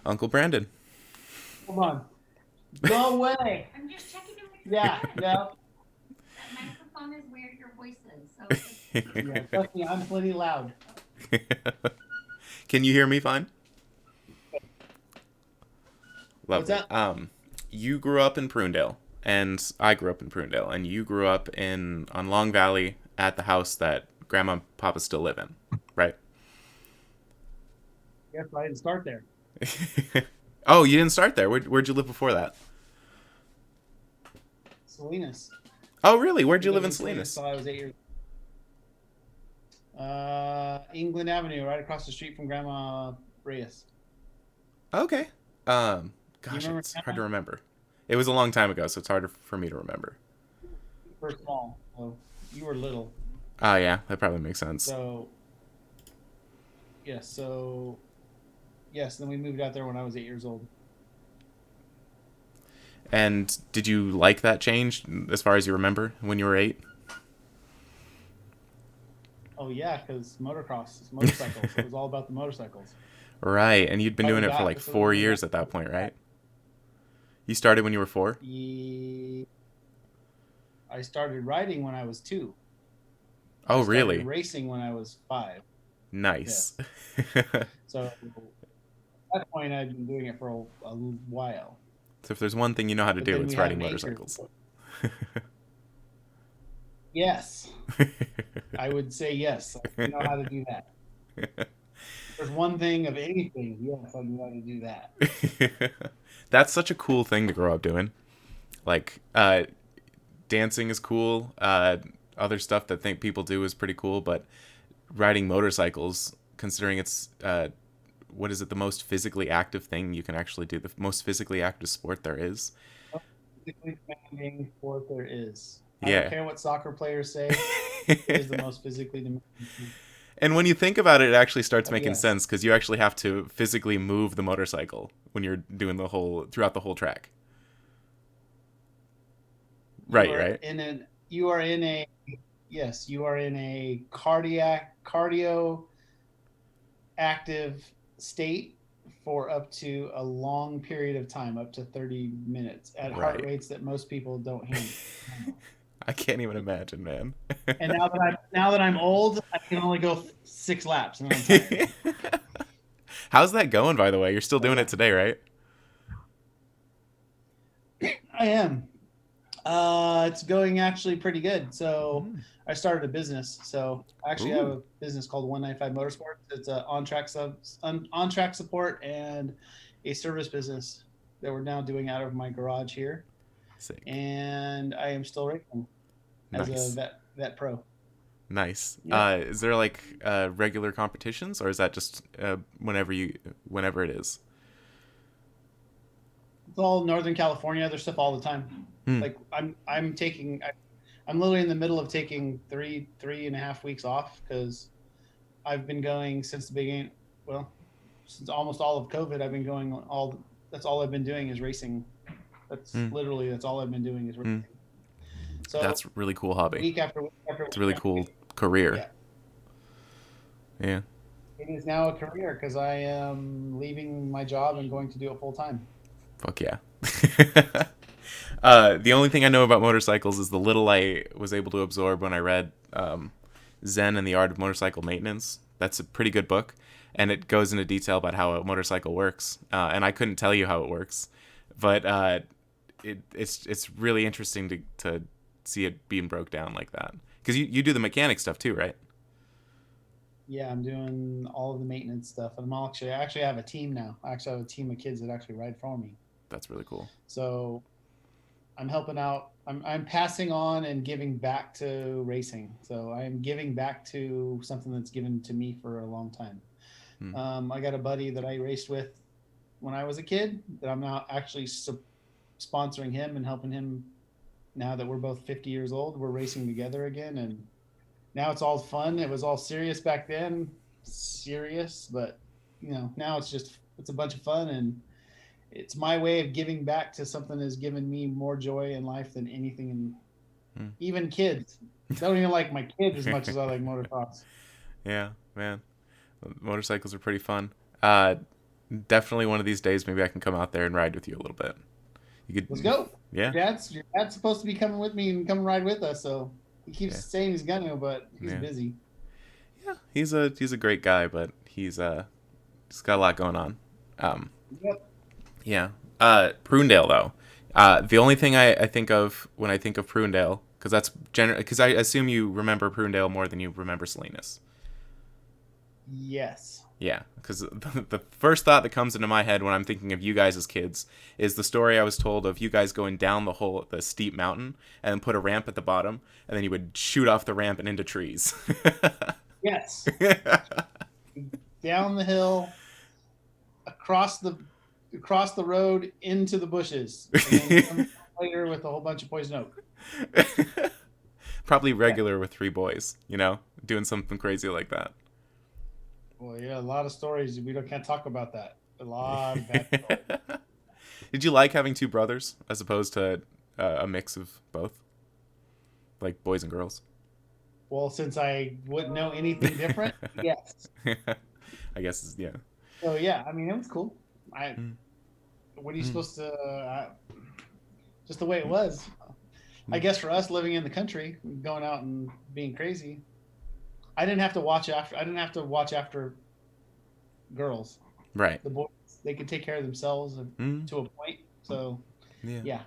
Uncle Brandon. Hold on. Go away. I'm just checking your Yeah, microphone. yeah, That microphone is where your voice is. So it's yeah. Trust me, I'm plenty loud. Can you hear me fine? What's Lovely. that? You grew up in Prunedale, and I grew up in Prunedale, and you grew up in on Long Valley at the house that Grandma and Papa still live in, right? Yes, I didn't start there. Oh, you didn't start there. Where'd you live before that? Salinas. Oh, really? Where'd We you live lived in in Salinas Salinas? till I was 8 years. England Avenue, right across the street from Grandma Reyes. Okay. Um, Do you Gosh, remember it's hard to Grandma? remember. It was a long time ago, so it's harder for me to remember. You were small, so you were little. Oh, yeah, that probably makes sense. So yes, so yes. Then we moved out there when I was 8 years old. And did you like that change as far as you remember when you were 8? Oh yeah, because motocross, motorcycles. It was all about the motorcycles. Right, and you'd been Why we doing it for got like so four we got years at that point, right? You started when you were 4? Ye- I started riding when I was 2. I Oh, started really? racing when I was 5. Nice. Yes. So at that point, I'd been doing it for a while. So if there's one thing you know how to But do, then it's we had riding an 8 year. motorcycles. Yes, I would say yes. I know how to do that. If there's one thing of anything, yes, I know how to do that. That's such a cool thing to grow up doing. Like, dancing is cool. Other stuff that think people do is pretty cool, but riding motorcycles, considering it's what is it, the most physically active thing you can actually do, the most physically active sport there is. Most physically demanding sport there is. I don't Yeah. care what soccer players say. It is the most physically demanding. And when you think about it, it actually starts making Yes. sense because you actually have to physically move the motorcycle when you're doing the whole throughout the whole track. You Right, are right. in an you are in a yes, you are in a cardio active state for up to a long period of time, up to 30 minutes at heart Right. rates that most people don't handle. I can't even imagine, man. And now that I'm old, I can only go 6 laps and then I'm tired. How's that going, by the way? You're still So doing yeah, it today, right? I am. It's going actually pretty good. So Mm. I started a business. So I actually have Ooh, a business called 195 Motorsports. It's a on track support and a service business that we're now doing out of my garage here. sick. And I am still racing as a Nice. vet pro. Nice. Yep. Is there like regular competitions, or is that just whenever it is? It's all Northern California. There's stuff all the time. Hmm. Like I'm literally in the middle of taking 3.5 weeks off because I've been going since the beginning. Well, since almost all of COVID, I've been going all. That's all I've been doing is racing. Hmm. That's all I've been doing is Hmm. racing. So That's a really cool hobby. week after week after It's a week really after cool week, career. yeah, Yeah. it is now a career because I am leaving my job and going to do it full time. Fuck yeah. The only thing I know about motorcycles is the little I was able to absorb when I read Zen and the Art of Motorcycle Maintenance. That's a pretty good book, and it goes into detail about how a motorcycle works. And I couldn't tell you how it works, but it's really interesting to see it being broke down like that. Because you do the mechanic stuff too, right? Yeah, I'm doing all of the maintenance stuff, and I actually have a team now. I actually have a team of kids that actually ride for me. That's really cool. So I'm helping out. I'm passing on and giving back to racing. So I'm giving back to something that's given to me for a long time. Hmm. I got a buddy that I raced with when I was a kid that I'm now actually sponsoring him and helping him now that we're both 50 years old. We're racing together again, and now it's all fun. It was all serious back then, serious, but now it's a bunch of fun, and it's my way of giving back to something that's given me more joy in life than anything. And Hmm. even kids, I don't even like my kids as much as I like motocross. Yeah, man. Motorcycles are pretty fun. Uh, Definitely one of these days, maybe I can come out there and ride with you a little bit. You Let's could, go. yeah, Your dad's supposed to be coming with me and come ride with us. So he keeps yeah, saying he's gonna, but he's yeah, busy. yeah. He's a great guy, but he's got a lot going on. Um, Yep. yeah. Prunedale though. The only thing I think of when I think of Prunedale, because I assume you remember Prunedale more than you remember Salinas. Yes. Yeah, because the first thought that comes into my head when I'm thinking of you guys as kids is the story I was told of you guys going down the steep mountain and then put a ramp at the bottom, and then you would shoot off the ramp and into trees. Yes. Down the hill, across the road into the bushes, and then come later with a whole bunch of poison oak. Probably Yeah. regular with three boys, doing something crazy like that. Well, yeah, a lot of stories. Can't talk about that. A lot of bad stories. Did you like having two brothers as opposed to a mix of both, like boys and girls? Well, since I wouldn't know anything different, yes. I guess, yeah. So yeah, I mean, it was cool. I Mm, What are you mm, supposed to? Just the way it was. I mm. guess for us living in the country, going out and being crazy, I didn't have to watch after. I didn't have to watch after girls. Right. The boys, they could take care of themselves Mm, to a point. So yeah.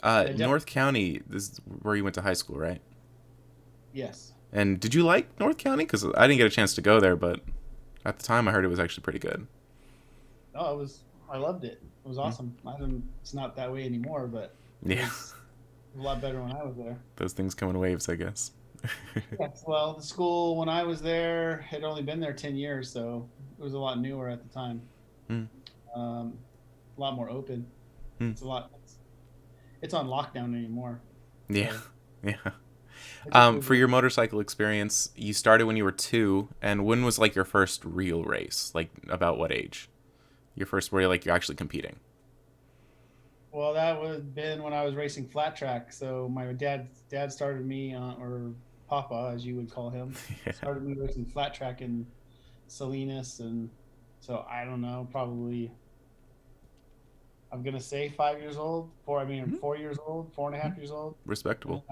yeah, North County, this is where you went to high school, right? yes. And did you like North County? Because I didn't get a chance to go there, but at the time I heard it was actually pretty good. Oh, it was. I loved it. It was Mm. awesome. I don't. It's not that way anymore, but it Yeah, was a lot better when I was there. those things come in waves, I guess. Yes. Well, the school when I was there had only been there 10 years, so it was a lot newer at the time. Mm, Um, a lot more open. mm. It's a lot. It's on lockdown anymore. Yeah, So yeah. it's improved. For your motorcycle experience, you started when you were 2, and when was like your first real race? Like about what age? Your first where you're actually competing. Well, that would have been when I was racing flat track. So my dad started me on, or Papa, as you would call him, Yeah. started me racing flat track in Salinas, and so I don't know, probably I'm gonna say 5 years old. Mhm. 4 years old, four and a Mhm. half years old. And Respectable.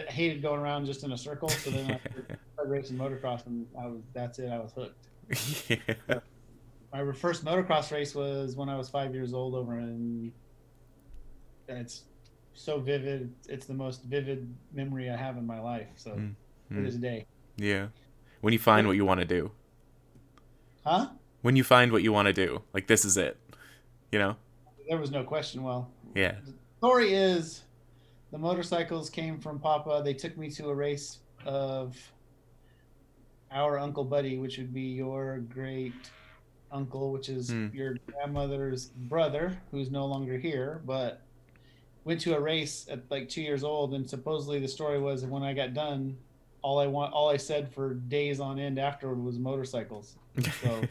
hated going around just in a circle. So then I started racing motocross, and that's it. I was hooked. Yeah. So my first motocross race was when I was 5 years old over in, and it's so vivid. It's the most vivid memory I have in my life. So Mm, to mm. this day. Yeah. When you find Yep. what you want to do. Huh? When you find what you want to do. Like this is it. You know? There was no question. Well, Yeah. the story is the motorcycles came from Papa. They took me to a race of our Uncle Buddy, which would be your great uncle, which is Mm. your grandmother's brother, who's no longer here, but went to a race at like 2 years old, and supposedly the story was that when I got done, all I said for days on end afterward was motorcycles. So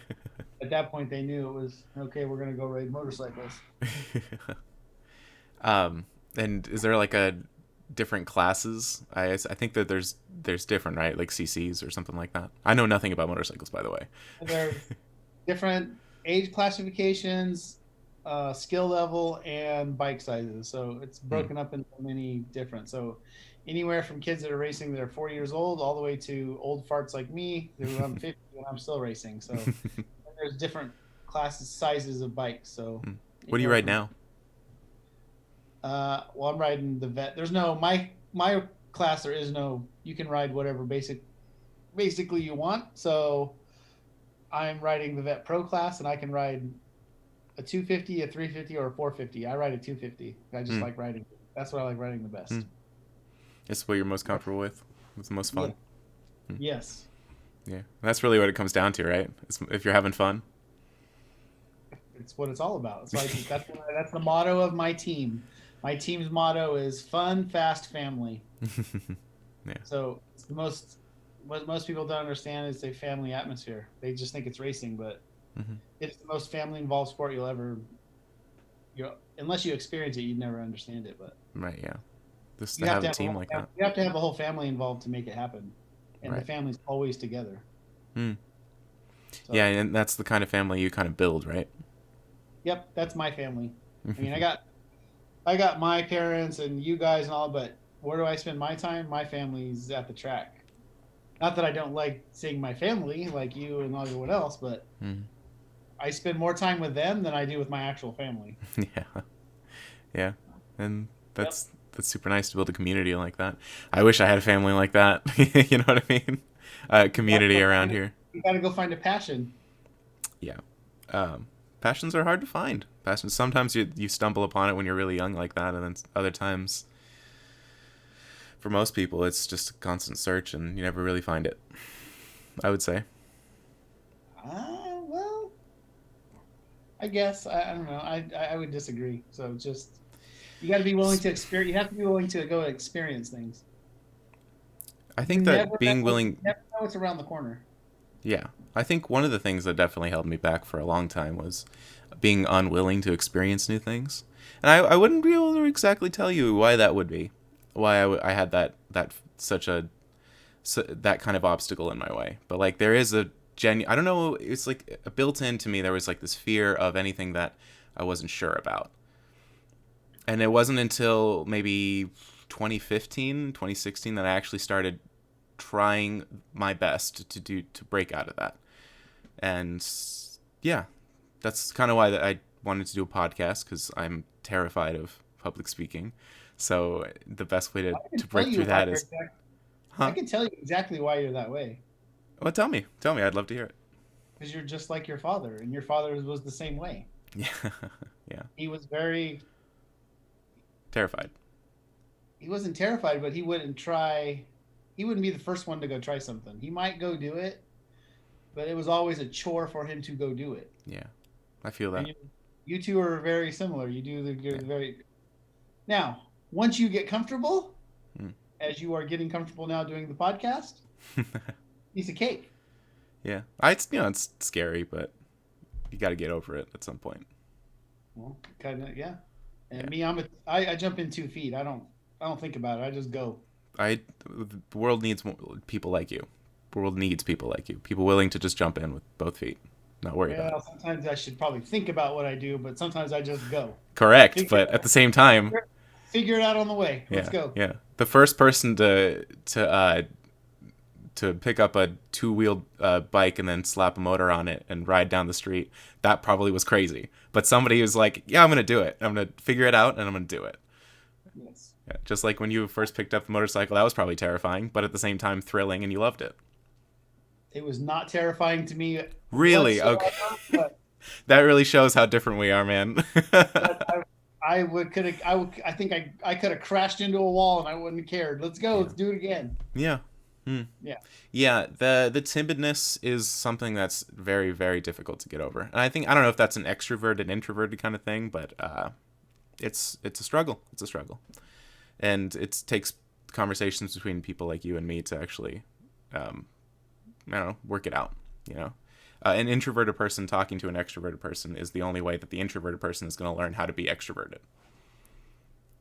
at that point, they knew it was okay. We're gonna go ride motorcycles. um and is there like a different classes? I think that there's different, right? Like CCs or something like that. I know nothing about motorcycles, by the way. There's different age classifications, skill level, and bike sizes. So it's Hmm. broken up into many different. So anywhere from kids that are racing that are 4 years old, all the way to old farts like me, who I'm 50 and I'm still racing. So there's different classes, sizes of bikes. So What do you anywhere ride from now? well, I'm riding the vet. There's no my class. There is no. You can ride whatever basically you want. So I'm riding the vet pro class, and I can ride a 250, a 350, or a 450. I ride a 250. I just Hmm. like riding. That's what I like riding the Hmm. best. It's what you're most comfortable with. It's the most Yeah. fun. Hmm. Yes. Yeah. That's really what it comes down to, right? If you're having fun. It's what it's all about. So that's the motto of my team. My team's motto is fun, fast, family. Yeah. So it's the most. What most people don't understand is a family atmosphere. They just think it's racing, but Hmm. it's the most family involved sport you'll ever. Unless you experience it, you'd never understand it. But Right. Yeah. Just to you have have to a have a team whole like that. you have to have a whole family involved to make it happen, and the Right. family's always together. Hmm. So, Yeah, and that's the kind of family you kind of build, right? yep, that's my family. I mean, I got my parents and you guys and all, but where do I spend my time? My family's at the track. Not that I don't like seeing my family like you and everyone else, but Mhm. I spend more time with them than I do with my actual family. Yeah, yeah, and Yep. that's super nice to build a community like that. I wish I had a family like that. You know what I mean? You gotta Community go around find it. here. You gotta go find a passion. Yeah. Passions are hard to find. Passions. Sometimes you stumble upon it when you're really young like that, and then other times, for most people, it's just a constant search, and you never really find it. I would say. Well, I guess I don't know. I would disagree. So just you got to be willing to experience. You have to be willing to go experience things. I think that You being willing, never know what's around the corner. yeah, I think one of the things that definitely held me back for a long time was being unwilling to experience new things. And I wouldn't be able to exactly tell you why that would be, why I had that such a that kind of obstacle in my way. But like there is a I don't know, it's like a built in to me. There was like this fear of anything that I wasn't sure about. And it wasn't until maybe 2015, 2016 that I actually started trying my best to break out of that. And yeah, that's kind of why that I wanted to do a podcast, because I'm terrified of public speaking. So the best way I can to tell break you through why that you're is, exact, I huh? can tell you exactly why you're that way. Well, tell me, I'd love to hear it. Because you're just like your father, and your father was the same way. Yeah, yeah, He was very. terrified. He wasn't terrified, but he wouldn't try. He wouldn't be the first one to go try something. He might go do it, but it was always a chore for him to go do it. Yeah, I feel And that. you two are very similar. You're Yeah. very now. Once you get comfortable, Mm. as you are getting comfortable now doing the podcast, piece of cake. Yeah, it's it's scary, but you got to get over it at some point. Well, kind of yeah. And Yeah, me, I jump in 2 feet. I don't think about it. I just go. the world needs people like you. The world needs people like you. People willing to just jump in with both feet, not worry about it. Well, sometimes I should probably think about what I do, but sometimes I just go. Correct, Figure but at the same time, figure it out on the way. Let's yeah, go. yeah. The first person to pick up a two-wheeled bike and then slap a motor on it and ride down the street, that probably was crazy. But somebody was like, "Yeah, I'm gonna do it. I'm gonna figure it out, and I'm gonna do it." Yes. Yeah, just like when you first picked up a motorcycle, that was probably terrifying, but at the same time thrilling, and you loved it. It was not terrifying to me Really? whatsoever, Okay. but That really shows how different we are, man. but I would could have I think I could have crashed into a wall and I wouldn't have cared. Let's go. Yeah. Let's do it again. Yeah. Hmm. Yeah. Yeah, the timidness is something that's very, very difficult to get over. And I don't know if that's an extroverted, introverted kind of thing, but it's a struggle. It's a struggle. And it takes conversations between people like you and me to actually um, I don't know, work it out, you know. An introverted person talking to an extroverted person is the only way that the introverted person is going to learn how to be extroverted.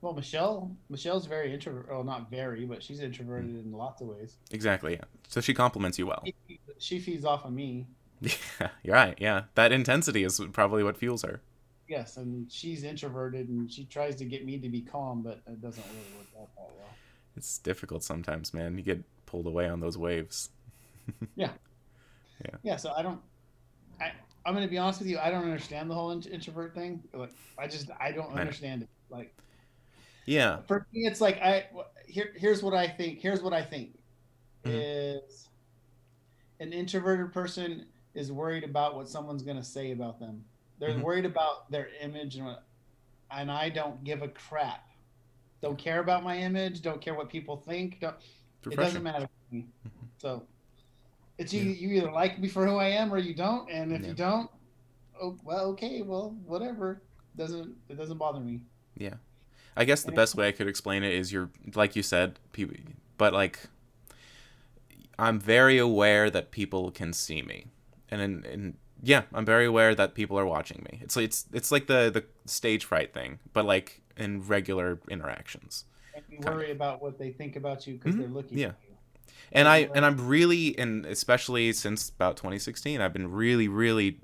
Well, Michelle's very introvert. Well, not very, but she's introverted in lots of ways. Exactly, yeah. So she compliments you well. She feeds off of me. Yeah, you're right, yeah. That intensity is probably what fuels her. Yes, and she's introverted and she tries to get me to be calm, but it doesn't really work out that well. It's difficult sometimes, man. You get pulled away on those waves. Yeah. Yeah. Yeah. So I I'm gonna be honest with you. I don't understand the whole introvert thing. Like I don't I know. understand it. Like Yeah. for me, it's like here's what I think. Here's what I think Mhm. is an introverted person is worried about what someone's gonna say about them. They're Mhm. worried about their image and I don't give a crap. Don't care about my image. Don't care what people think. It's It doesn't refreshing. matter to me. So it's Yeah. you either like me for who I am or you don't. And if Yeah. you don't, oh well, okay, well, whatever. It doesn't bother me. Yeah. I guess the And it, best way I could explain it is you're like you said, people, but like I'm very aware that people can see me, and yeah, I'm very aware that people are watching me. It's like the stage fright thing, but like in regular interactions, and you kind of. worry about what they think about you because they're looking Yeah, at you. I'm really, and especially since about 2016, I've been really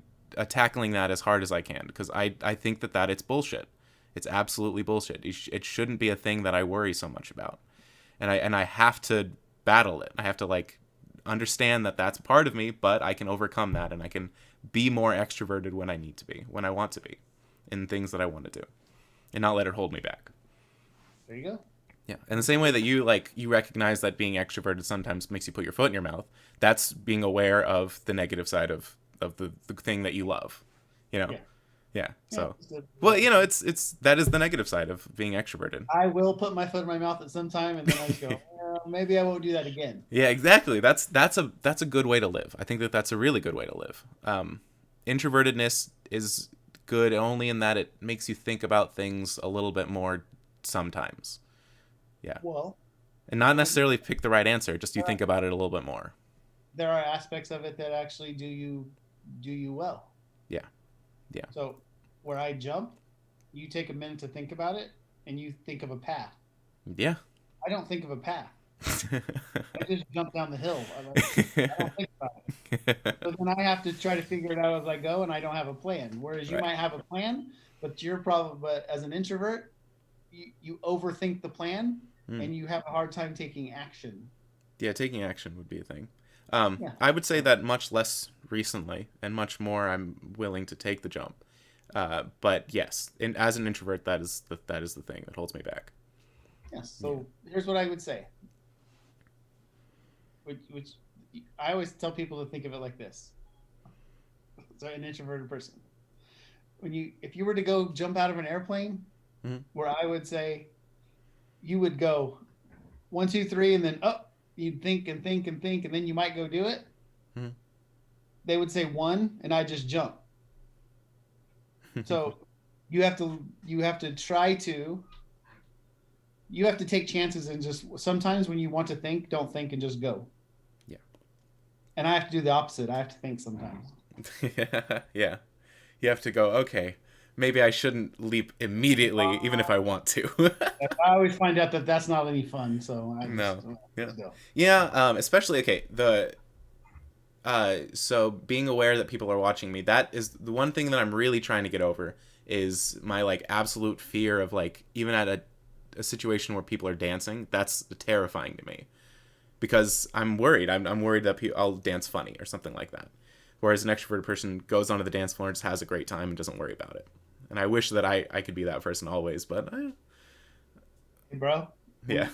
tackling that as hard as I can, because I think that it's bullshit. It's absolutely bullshit. It shouldn't be a thing that I worry so much about, and I have to battle it. I have to like understand that that's part of me, but I can overcome that, and I can be more extroverted when I need to be, when I want to be, in things that I want to do, and not let it hold me back. There you go. Yeah, in the same way that you recognize that being extroverted sometimes makes you put your foot in your mouth. That's being aware of the negative side of the thing that you love. You know. Yeah. So, well, you know, it's that is the negative side of being extroverted. I will put my foot in my mouth at some time, and then I just go, well, maybe I won't do that again. Yeah, exactly. That's a good way to live. I think that's a really good way to live. Introvertedness is good only in that it makes you think about things a little bit more sometimes. Yeah. Well, and not necessarily pick the right answer, just you think about it a little bit more. There are aspects of it that actually do you well. Yeah. Yeah. So where I jump, you take a minute to think about it, and you think of a path. Yeah. I don't think of a path. I just jump down the hill. I don't think about it. So then I have to try to figure it out as I go, and I don't have a plan. Whereas you might have a plan, but but as an introvert, you overthink the plan, and you have a hard time taking action. Yeah, taking action would be a thing. I would say that much less recently, and much more I'm willing to take the jump. But yes, as an introvert, that is the thing that holds me back. Yes. So here's what I would say. Which I always tell people to think of it like this. So an introverted person. If you were to go jump out of an airplane, where I would say you would go 1, 2, 3, and then up. You'd think and think and think, and then you might go do it. They would say 1, and I just jump. So you have to try to. You have to take chances, and just sometimes when you want to think, don't think and just go. Yeah. And I have to do the opposite. I have to think sometimes. Yeah. You have to go, okay, maybe I shouldn't leap immediately, even if I want to. I always find out that that's not any fun, so I just go. Yeah, especially, okay, so being aware that people are watching me, that is the one thing that I'm really trying to get over, is my, like, absolute fear of, like, even at a situation where people are dancing, that's terrifying to me. Because I'm worried. I'm worried that I'll dance funny or something like that. Whereas an extroverted person goes onto the dance floor and just has a great time and doesn't worry about it. And I wish that I could be that person always, but Hey, bro. Yeah.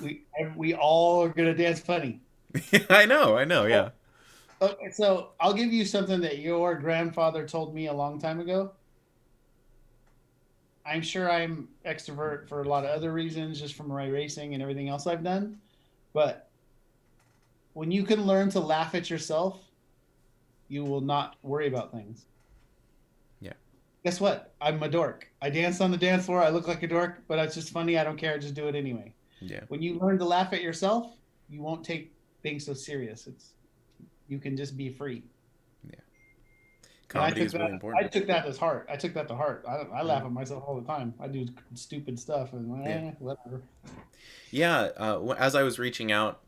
We all are gonna dance funny. I know, yeah. Okay, so I'll give you something that your grandfather told me a long time ago. I'm sure I'm extrovert for a lot of other reasons, just from my racing and everything else I've done. But when you can learn to laugh at yourself, you will not worry about things. Yeah. Guess what? I'm a dork. I dance on the dance floor. I look like a dork, but it's just funny. I don't care. I just do it anyway. Yeah. When you learn to laugh at yourself, you won't take things so serious. You can just be free. Yeah. Comedy is really important. I took that to heart. I laugh at myself all the time. I do stupid stuff and whatever. Yeah. As I was reaching out,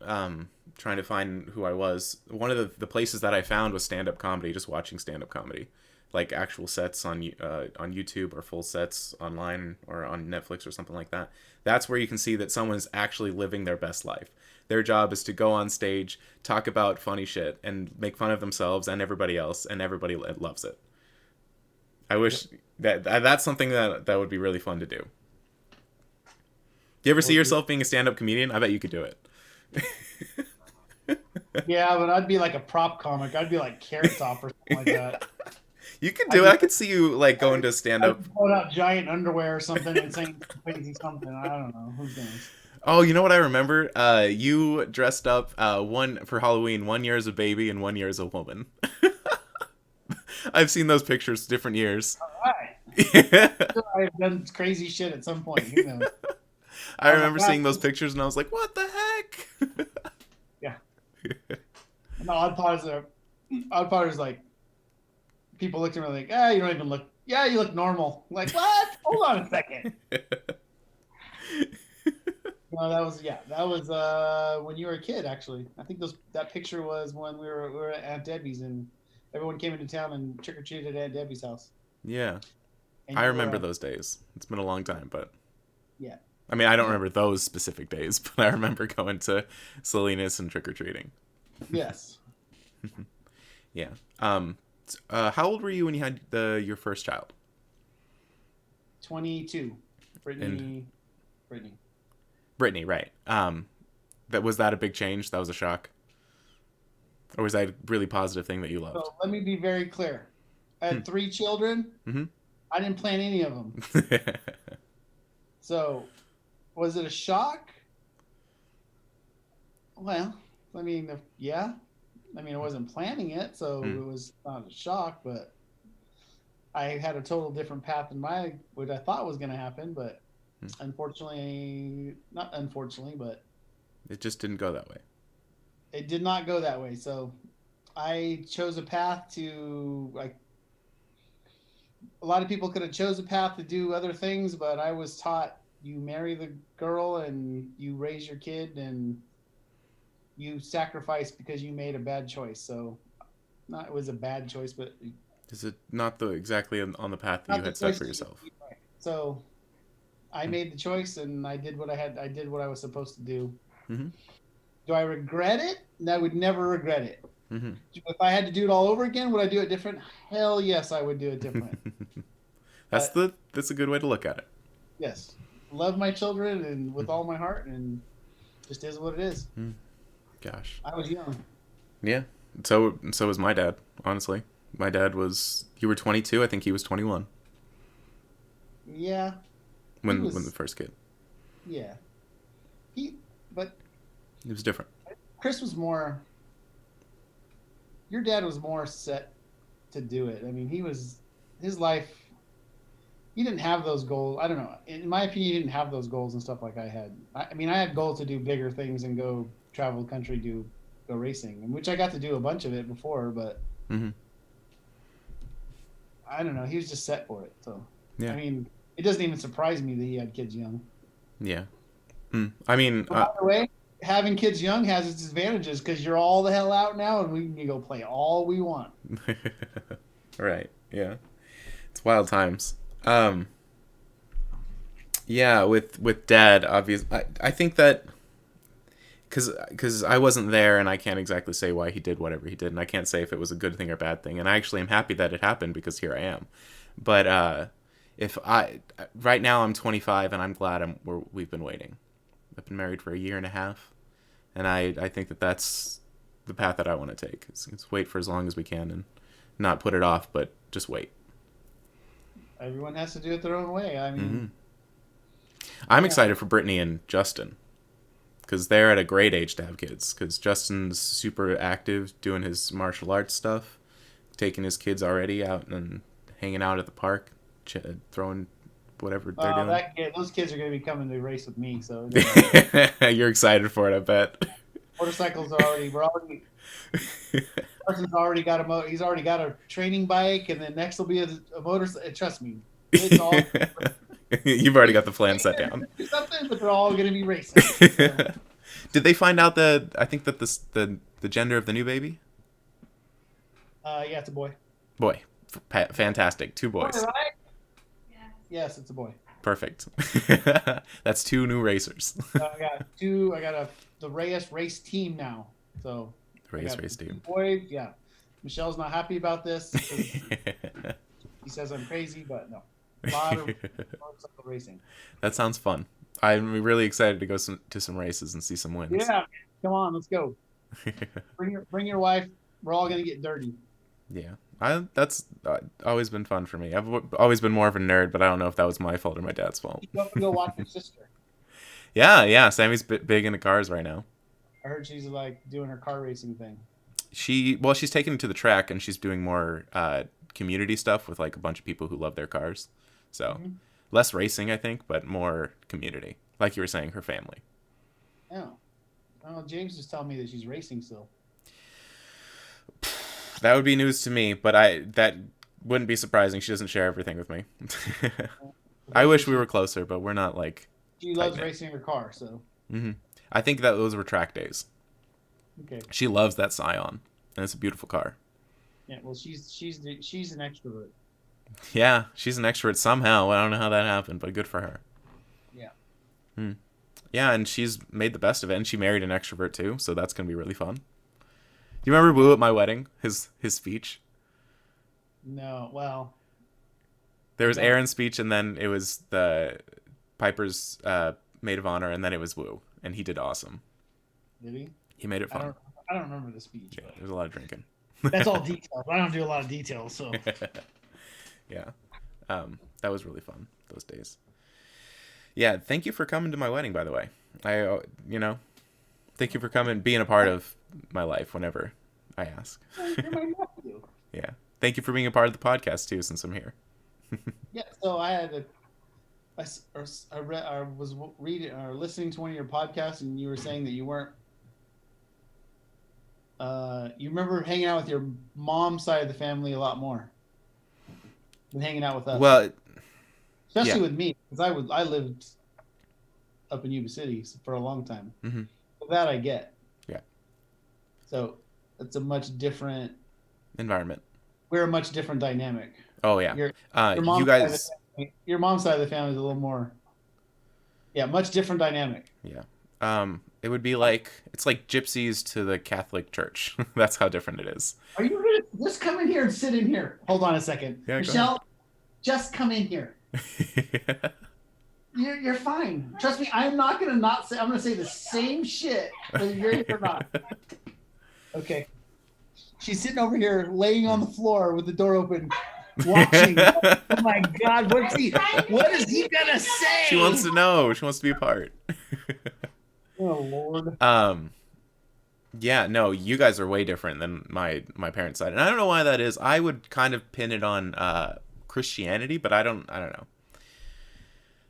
trying to find who I was, one of the places that I found was stand-up comedy, just watching stand-up comedy, like actual sets on YouTube or full sets online or on Netflix or something like that. That's where you can see that someone's actually living their best life. Their job is to go on stage, talk about funny shit, and make fun of themselves and everybody else, and everybody loves it. I wish that's something that would be really fun to do. Do you ever see yourself being a stand-up comedian? I bet you could do it. Yeah, but I'd be like a prop comic. I'd be like Carrot Top or something like that. You could do it. I could see you like going to stand-up. Put out giant underwear or something and saying crazy something. I don't know. Who knows? Oh, you know what I remember? You dressed up for Halloween 1 year as a baby and 1 year as a woman. I've seen those pictures different years. All right. I've done crazy shit at some point. Who knows? I remember seeing those pictures and I was like, what the heck? Yeah. No, odd part is like, people look at me like, you don't even look, you look normal. I'm like, what? Hold on a second. No, that was when you were a kid. Actually, I think that picture was when we were at Aunt Debbie's and everyone came into town and trick or treated at Aunt Debbie's house. Yeah, And I you were remember those days. It's been a long time, but yeah. I mean, I don't Yeah. remember those specific days, but I remember going to Salinas and trick or treating. Yes. Yeah. How old were you when you had your first child? 22. And Brittany. Brittany, right? That a big change? That was a shock, or was that a really positive thing that you loved? So let me be very clear. I had 3 children. Mm-hmm. I didn't plan any of them. So was it a shock? Well, I mean, yeah. I mean, I wasn't planning it, so it was not a shock, but I had a total different path in what I thought was going to happen, but not unfortunately, but It just didn't go that way. it did not go that way. So I chose a path to like a lot of people could have chose a path to do other things, but I was taught you marry the girl and you raise your kid and you sacrifice because you made a bad choice. So not it was a bad choice, but Is it not exactly on the path that not you the had set choice for that yourself? you made. So I made the choice and I did what I did what I was supposed to do. Mm-hmm. Do I regret it? No, I would never regret it. Mm-hmm. If I had to do it all over again, would I do it different? Hell yes, I would do it different. That's a good way to look at it. Yes. Love my children and with all my heart and just is what it is. Gosh. I was young. Yeah. So was my dad, honestly. My dad you were 22, I think he was 21 Yeah. when the first kid. Yeah. But It was different. Chris was more your dad was more set to do it. I mean, his life he didn't have those goals. I don't know. In my opinion, he didn't have those goals and stuff like I had. I mean, I had goals to do bigger things and go travel the country, go racing, which I got to do a bunch of it before, but I don't know. He was just set for it. So, Yeah. I mean, it doesn't even surprise me that he had kids young. Yeah. I mean, By the way, having kids young has its advantages because you're all the hell out now and we can go play all we want. right. Yeah. It's wild times. Yeah, with dad, obviously, I think that because I wasn't there and I can't exactly say why he did whatever he did, and I can't say if it was a good thing or bad thing, and I actually am happy that it happened because here I am. But right now I'm 25 and I'm glad we've been waiting. I've been married for a year and a half, and I think that's the path that I want to take. It's wait for as long as we can and not put it off, but just wait. Everyone has to do it their own way. I mean, I'm excited for Brittany and Justin because they're at a great age to have kids. Because Justin's super active, doing his martial arts stuff, taking his kids already out and hanging out at the park, throwing whatever they're doing. Those kids are going to be coming to race with me. So you're excited for it, I bet. Motorcycles are already. Carson's already got he's already got a training bike, and then next will be a motorcycle. Trust me, it's all. You've already got the plan set down. Something, but they're all going to be racing. So. Did they find out I think that the gender of the new baby? Yeah, it's a boy. Boy, fantastic. 2 boys. Boy, right? Yes, it's a boy. Perfect. That's 2 new racers. I got 2. I got the Reyes race team now. So Race team. Boys, yeah. Michelle's not happy about this. He says I'm crazy, but no. A lot of motorcycle racing. That sounds fun. I'm really excited to go to some races and see some wins. Yeah, come on, let's go. Bring your wife. We're all gonna get dirty. Yeah, that's always been fun for me. I've always been more of a nerd, but I don't know if that was my fault or my dad's fault. You have to go watch your sister. Yeah. Sammy's big into cars right now. I heard she's like doing her car racing thing. She's taken it to the track and she's doing more community stuff with like a bunch of people who love their cars. So less racing, I think, but more community. Like you were saying, her family. Yeah. Oh, James just telling me that she's racing still. That would be news to me, but that wouldn't be surprising. She doesn't share everything with me. I wish we were closer, but we're not like. She loves racing her car, so. Hmm. I think that those were track days. Okay. She loves that Scion, and it's a beautiful car. Yeah. Well, she's an extrovert. Yeah, she's an extrovert somehow. I don't know how that happened, but good for her. Yeah. Hmm. Yeah, and she's made the best of it, and she married an extrovert too, so that's gonna be really fun. Do you remember Boo at my wedding? His speech. No. Well. There was No. Aaron's speech, and then it was the Piper's maid of honor, and then it was Woo, and he did awesome. Did he? He made it fun. I don't remember the speech. Yeah, there was a lot of drinking. That's all details. I don't do a lot of details, so. Yeah, that was really fun those days. Yeah, thank you for coming to my wedding, by the way. Thank you for coming, being a part of my life whenever I ask. You're my nephew. Yeah, thank you for being a part of the podcast too, since I'm here. Yeah. So I was reading or listening to one of your podcasts, and you were saying that you weren't. You remember hanging out with your mom's side of the family a lot more than hanging out with us. Well, especially yeah. with me, because I lived up in Yuba City for a long time. Mm-hmm. So that I get. Yeah. So it's a much different environment. We're a much different dynamic. Oh yeah. Your You guys. Your mom's side of the family is a little more. Yeah, much different dynamic. Yeah. It would be like it's like gypsies to the Catholic Church. That's how different it is. Are you gonna just come in here and sit in here? Hold on a second, Yeah, Michelle. Just come in here. You're fine. Trust me. I'm not gonna not say. I'm gonna say the same shit whether you're here or not. Okay. She's sitting over here, laying on the floor with the door open, watching. Oh my God! What is he gonna say? She wants to know. She wants to be a part. Oh Lord. Yeah, no, you guys are way different than my parents' side, and I don't know why that is. I would kind of pin it on Christianity, but I don't know.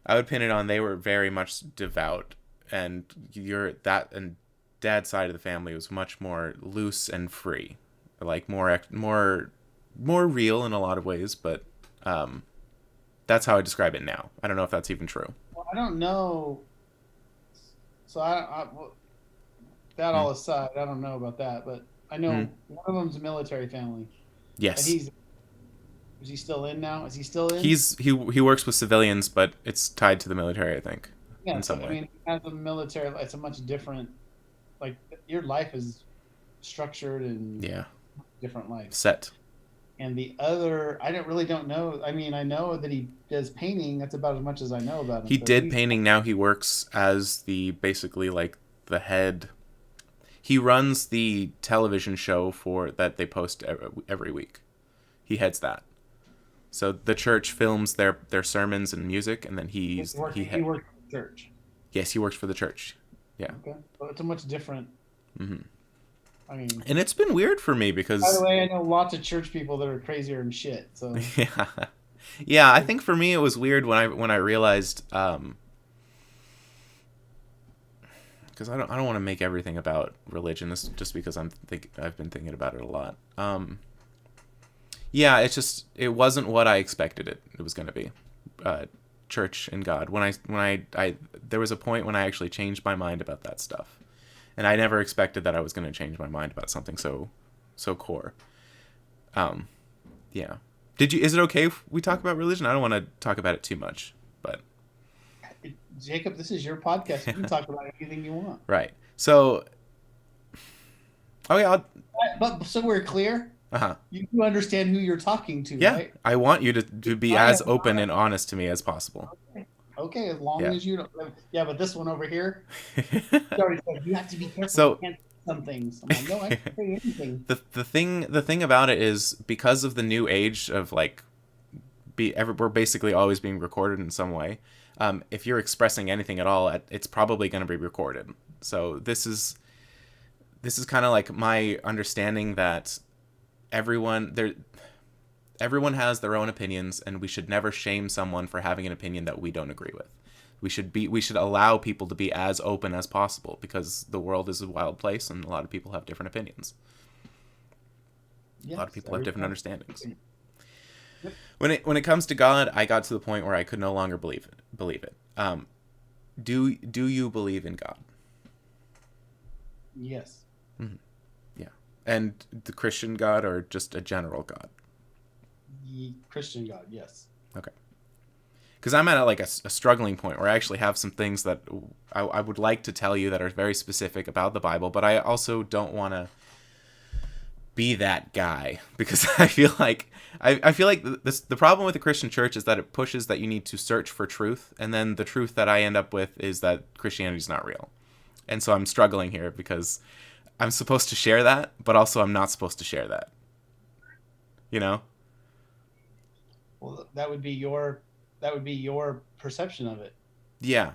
I would pin it on they were very much devout, and and dad's side of the family was much more loose and free, like more real in a lot of ways. But that's how I describe it now. I don't know if that's even true. Well, I don't know. So that all aside, I don't know about that, but I know one of them's a military family. Yes. And is he still in now? Is he still in? He works with civilians, but it's tied to the military, I think. Yeah, in some way. I mean, as a military, it's a much different. Like your life is structured and different life. Set. And the other, I don't know. I mean, I know that he does painting. That's about as much as I know about him. He did painting. Now he works as basically like the head. He runs the television show that they post every week. He heads that. So the church films their sermons and music, and then he works for the church. Yes, he works for the church. Yeah. Okay. Well, it's a much different. Mm-hmm. I mean, and it's been weird for me because. By the way, I know lots of church people that are crazier than shit. So. Yeah. I think for me it was weird when I realized, because I don't want to make everything about religion. This just because I've been thinking about it a lot. Yeah, it wasn't what I expected it was going to be. Church and God. When I there was a point when I actually changed my mind about that stuff. And I never expected that I was going to change my mind about something so core. Yeah. Is it okay if we talk about religion? I don't want to talk about it too much, but Jacob, this is your podcast. You can talk about anything you want. Right. So but so we're clear? Uh-huh. You understand who you're talking to, right? I want you to be as open and honest to me as possible. Okay, as long as you don't. Yeah, but this one over here, you already said you have to be careful. So, you can't say some things. I'm like, no, I can't say anything. The thing about it is because of the new age of we're basically always being recorded in some way. If you're expressing anything at all, it's probably going to be recorded. So this is kind of like my understanding that everyone has their own opinions, and we should never shame someone for having an opinion that we don't agree with. We should allow people to be as open as possible because the world is a wild place and a lot of people have different opinions. Yes, a lot of people have different understandings. Yep. When it comes to God, I got to the point where I could no longer believe it. Do you believe in God? Yes. Yeah. And the Christian God or just a general God? Christian God, yes. Okay. Because I'm at like a struggling point where I actually have some things that I would like to tell you that are very specific about the Bible, but I also don't want to be that guy because I feel like the problem with the Christian church is that it pushes that you need to search for truth, and then the truth that I end up with is that Christianity is not real. And so I'm struggling here because I'm supposed to share that, but also I'm not supposed to share that. You know? Well, that would be your perception of it. Yeah.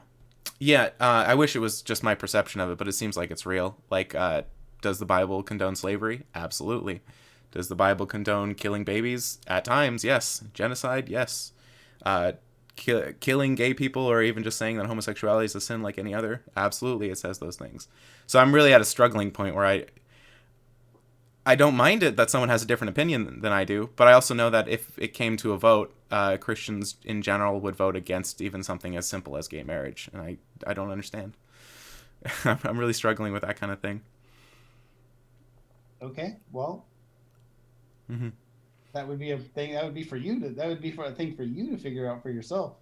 Yeah, I wish it was just my perception of it, but it seems like it's real. Like, does the Bible condone slavery? Absolutely. Does the Bible condone killing babies? At times, yes. Genocide? Yes. Killing gay people, or even just saying that homosexuality is a sin like any other? Absolutely, it says those things. So I'm really at a struggling point where I don't mind it that someone has a different opinion than I do, but I also know that if it came to a vote, Christians in general would vote against even something as simple as gay marriage, and I don't understand. I'm really struggling with that kind of thing. Okay, well, Mm-hmm. that would be a thing. That would be a thing for you to figure out for yourself.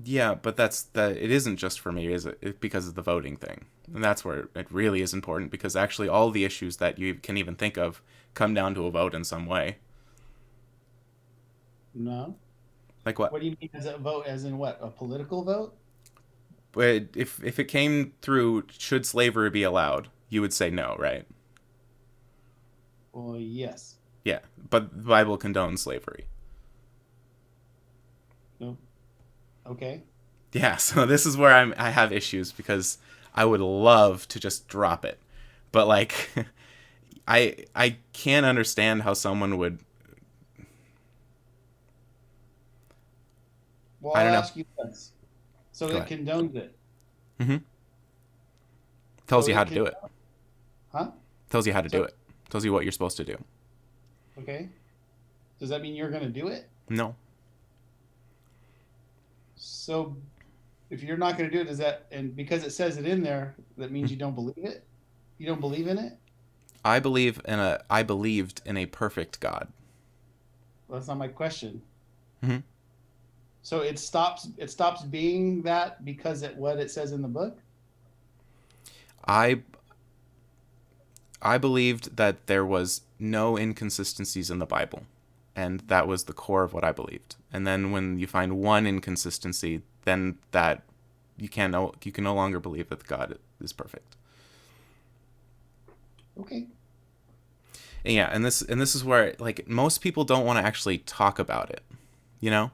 Yeah, but it isn't just for me, is it? Because of the voting thing. And that's where it really is important, because actually all the issues that you can even think of come down to a vote in some way. No. Like what? What do you mean as a vote? As in what? A political vote? But if it came through, should slavery be allowed, you would say no, right? Well, yes. Yeah, but the Bible condones slavery. No. Okay. Yeah, so this is where I have issues, because I would love to just drop it. But like I can't understand how someone would. Well, I I'll don't know. ask you this. So Go it ahead. condones it. Mm-hmm. Tells So you how it to do it. Huh? Tells you how to So do it. Tells you what you're supposed to do. okay. Does that mean you're going to do it? No. So if you're not going to do it, and because it says it in there, that means you don't believe it? You don't believe in it? I believed in a perfect God. Well, that's not my question. Mm-hmm. So it stops being that because what it says in the book? I believed that there was no inconsistencies in the Bible, and that was the core of what I believed. And then when you find one inconsistency, then that you can no longer believe that God is perfect. Okay. And yeah, and this is where, like, most people don't want to actually talk about it, you know,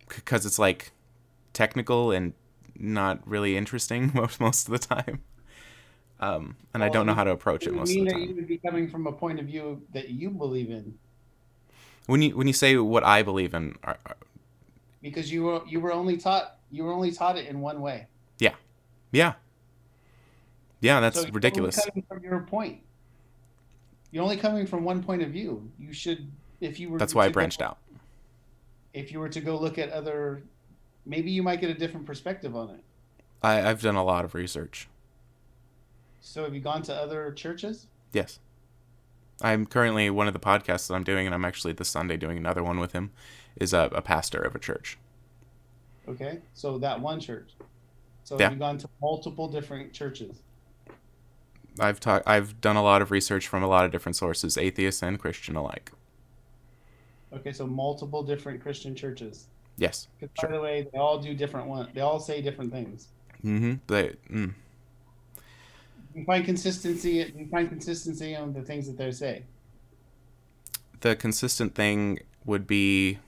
because it's like technical and not really interesting most of the time. And I don't know how to approach it most of the that you time. would be coming from a point of view that you believe in, When you say what I believe in, because you were only taught it in one way. yeah, that's So ridiculous. you're only coming from your point. You're only coming from one point of view. You should, if you were That's why I to branched out. if you were to go look at other, maybe you might get a different perspective on it. I've done a lot of research. So have you gone to other churches? Yes. I'm currently, one of the podcasts that I'm doing, and I'm actually this Sunday doing another one with him, is a pastor of a church. Okay, so that one church. So Yeah. have you gone to multiple different churches? I've done a lot of research from a lot of different sources, atheist and Christian alike. Okay, so multiple different Christian churches. Yes. Because Sure. by the way, they all do different ones. They all say different things. Mm-hmm. You find consistency. You find consistency on the things that they say. The consistent thing would be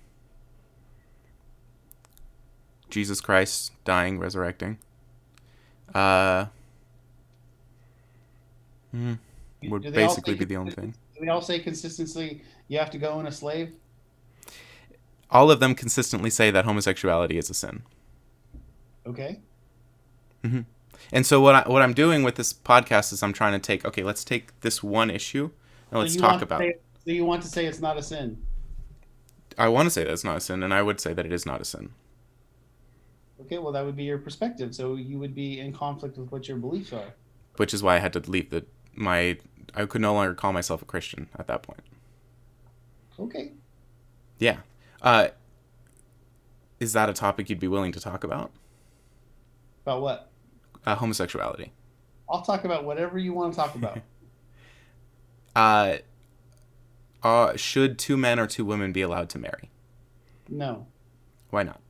Jesus Christ dying, resurrecting. Would Do they all basically say be the only thing. Do they all say consistently you have to go and a slave? All of them consistently say that homosexuality is a sin. Okay. Mm-hmm. And so what I'm doing with this podcast is I'm trying to let's take this one issue and let's talk about. So you want to say it's not a sin? I want to say that it's not a sin, and I would say that it is not a sin. Okay, well, that would be your perspective. So you would be in conflict with what your beliefs are. which is why I had to leave I could no longer call myself a Christian at that point. Okay. Yeah. Is that a topic you'd be willing to talk about? About what? Homosexuality. I'll talk about whatever you want to talk about. Uh, should two men or two women be allowed to marry? No, Why not?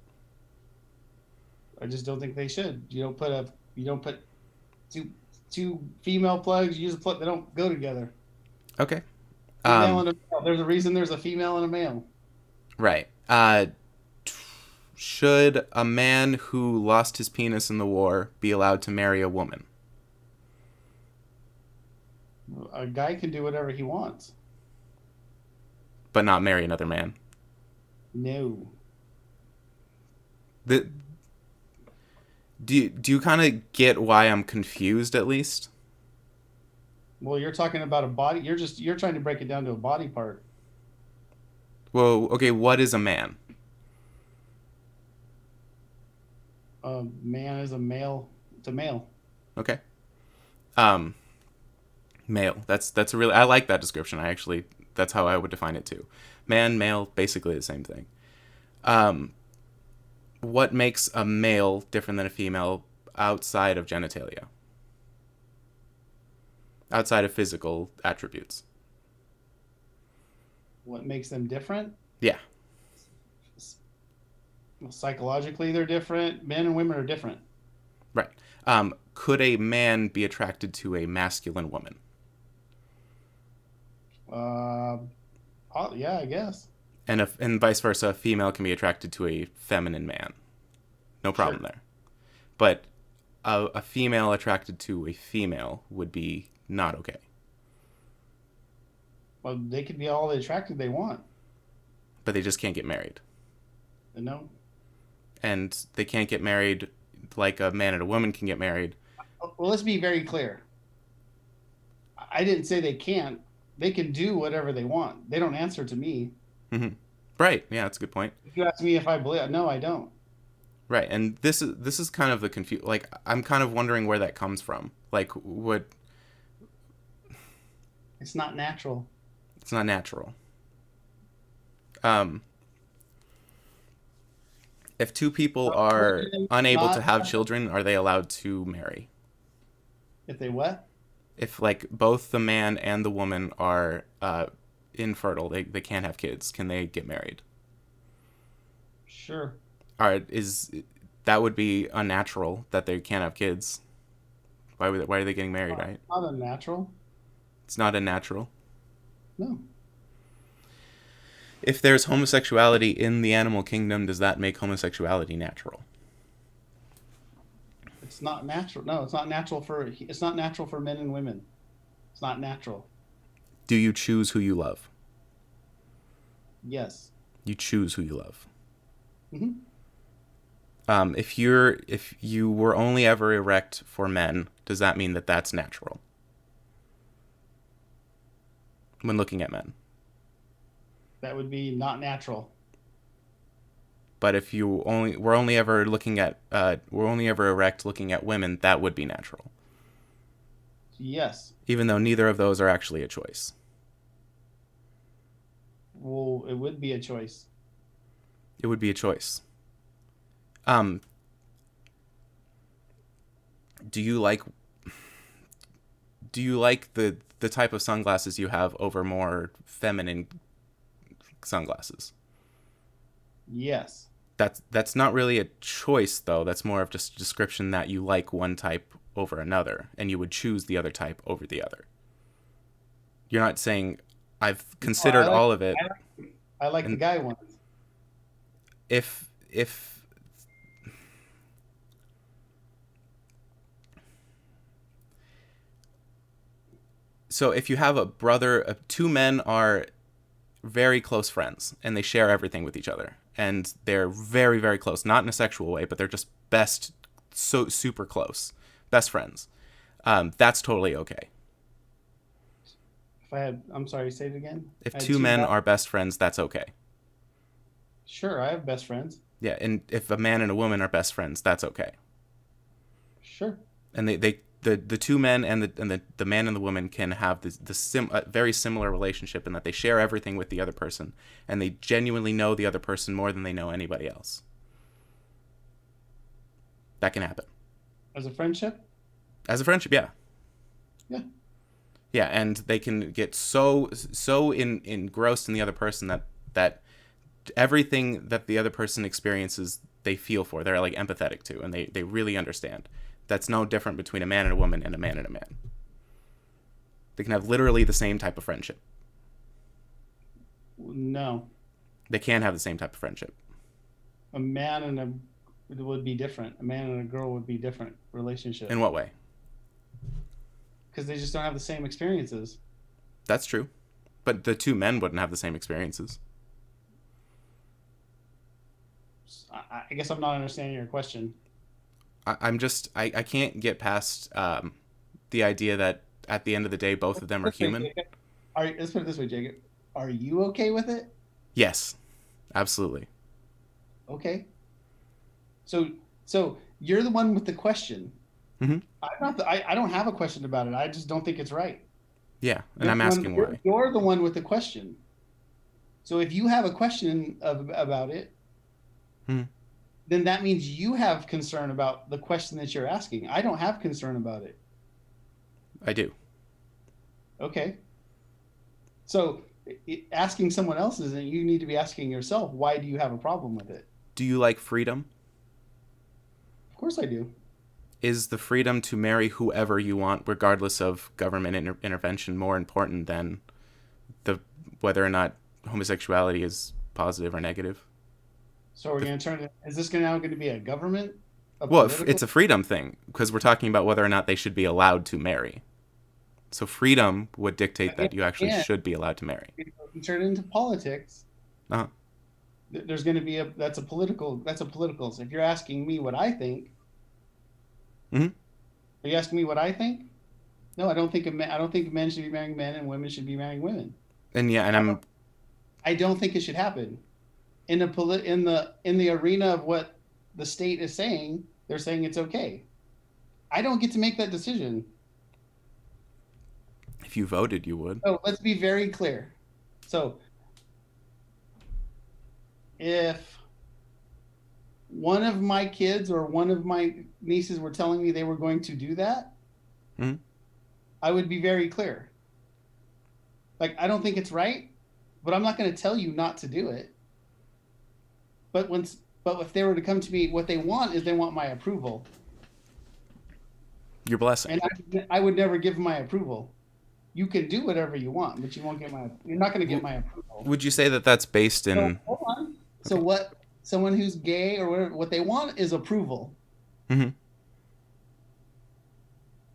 I just don't think they should. You don't put two female plugs. You use a plug. They don't go together. Okay. Female and a male. There's a reason there's a female and a male. Right. Should a man who lost his penis in the war be allowed to marry a woman? A guy can do whatever he wants. But not marry another man? No. Do you kind of get why I'm confused, at least? Well, you're talking about a body. You're trying to break it down to a body part. Well, okay, what is a man? A man is a male. It's a male. Okay. Male. That's a really, I like that description. That's how I would define it too. Man, male, basically the same thing. What makes a male different than a female outside of genitalia? Outside of physical attributes? What makes them different? Yeah. Well, psychologically, they're different. Men and women are different. Right. Could a man be attracted to a masculine woman? Yeah, I guess. And vice versa, a female can be attracted to a feminine man. No problem Sure. there. But a female attracted to a female would be not okay. Well, they could be all the attracted they want. But they just can't get married. You know. And they can't get married like a man and a woman can get married. Well, let's be very clear. I didn't say they can't. They can do whatever they want. They don't answer to me. Mm-hmm. Right. Yeah, that's a good point. If you ask me if I believe, no, I don't. Right. And this is kind of the like, I'm kind of wondering where that comes from. Like, what? It's not natural. It's not natural. If two people are unable to have children, are they allowed to marry? If they what? If like both the man and the woman are infertile, they can't have kids, can they get married? Sure. That would be unnatural that they can't have kids. Why are they getting married, right? Not unnatural. It's not unnatural. No. If there's homosexuality in the animal kingdom, does that make homosexuality natural? It's not natural. No, it's not natural for men and women. It's not natural. Do you choose who you love? Yes. You choose who you love. Mm-hmm. If you were only ever erect for men, does that mean that that's natural? When looking at men. That would be not natural. But if you were only ever erect looking at women, that would be natural. Yes. Even though neither of those are actually a choice. Well, it would be a choice. It would be a choice. Do you like the type of sunglasses you have over more feminine sunglasses? Yes. That's not really a choice, though. That's more of just a description that you like one type over another, and you would choose the other type over the other. You're not saying, I've considered all of it. I like the guy ones. If so, if you have a brother, two men are very close friends, and they share everything with each other, and they're very, very close. Not in a sexual way, but they're just so super close, best friends. That's totally okay. I'm sorry, say it again. If two men are best friends, that's okay. Sure, I have best friends. Yeah, and if a man and a woman are best friends, that's okay. Sure. And the two men and the man and the woman can have a very similar relationship in that they share everything with the other person, and they genuinely know the other person more than they know anybody else. That can happen. As a friendship? As a friendship, yeah. Yeah. Yeah, and they can get so engrossed in the other person that everything that the other person experiences, they feel for. They're like empathetic to, and they really understand. That's no different between a man and a woman and a man and a man. They can have literally the same type of friendship. No. They can have the same type of friendship. A man and a it would be different. A man and a girl would be different relationship. In what way? Because they just don't have the same experiences. That's true. But the two men wouldn't have the same experiences. I guess I'm not understanding your question. I can't get past the idea that at the end of the day, both of them are human. Let's put it this way, Jacob. Are you okay with it? Yes, absolutely. Okay. So you're the one with the question. Mm-hmm. I don't have a question about it. I just don't think it's right. Yeah, and I'm asking why. You're the one with the question. So if you have a question about it, then that means you have concern about the question that you're asking. I don't have concern about it. I do. Okay. So asking someone else isn't, you need to be asking yourself, why do you have a problem with it? Do you like freedom? Of course I do. Is the freedom to marry whoever you want, regardless of government intervention, more important than whether or not homosexuality is positive or negative? So we're going to turn it, is this now going to be a government? Well, it's a freedom thing, because we're talking about whether or not they should be allowed to marry. So freedom would dictate that you actually should be allowed to marry. If you turn it into politics, Uh-huh. there's going to be that's a political. So if you're asking me what I think, Mm-hmm. Are you asking me what I think? No, I don't think men should be marrying men and women should be marrying women. And yeah, and I don't think it should happen. In the arena of what the state is saying, they're saying it's okay. I don't get to make that decision. If you voted, you would. So let's be very clear. So if one of my kids or one of my nieces were telling me they were going to do that, I would be very clear. Like, I don't think it's right, but I'm not going to tell you not to do it. But if they were to come to me, what they want is they want my approval. Your blessing. And I would never give my approval. You can do whatever you want, but you're not going to get my approval. Would you say that that's based in... So, hold on. Okay. So what, someone who's gay or whatever, what they want is approval. Mm-hmm.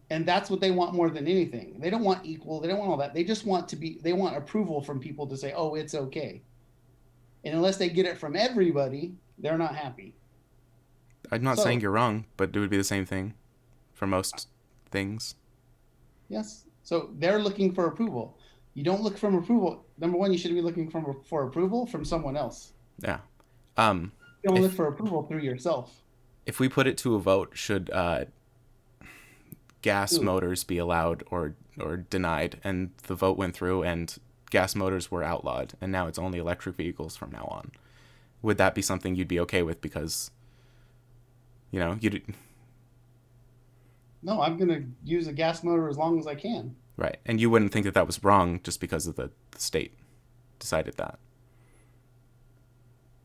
And that's what they want more than anything. They don't want equal. They don't want all that. They just want they want approval from people to say, oh, it's okay. And unless they get it from everybody, they're not happy. I'm not saying you're wrong, but it would be the same thing for most things. Yes. So they're looking for approval. You don't look for approval. Number one, you should be looking for approval from someone else. Yeah. You don't look for approval through yourself. If we put it to a vote, should gas motors be allowed or denied? And the vote went through and gas motors were outlawed, and now it's only electric vehicles from now on. Would that be something you'd be okay with? Because, you'd... No, I'm going to use a gas motor as long as I can. Right. And you wouldn't think that was wrong just because of the state decided that.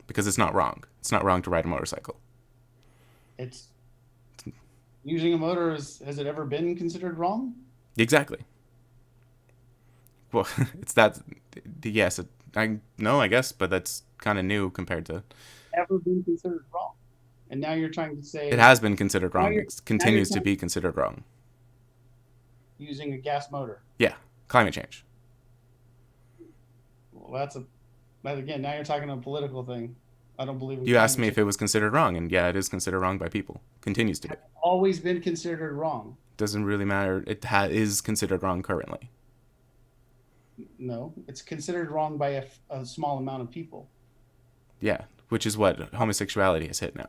Because it's not wrong. It's not wrong to ride a motorcycle. It's using a motor, has it ever been considered wrong? Exactly. Well, it's that. Yes, I guess, but that's kind of new compared to. Ever been considered wrong, and now you're trying to say it has been considered wrong. It continues to be considered wrong. Using a gas motor. Yeah, climate change. Well, again. Now you're talking a political thing. I don't believe. You asked me if it was considered wrong, and yeah, it is considered wrong by people. Continues to be. It's always been considered wrong. Doesn't really matter. It is considered wrong currently. No, it's considered wrong by a small amount of people. Yeah, which is what homosexuality has hit now.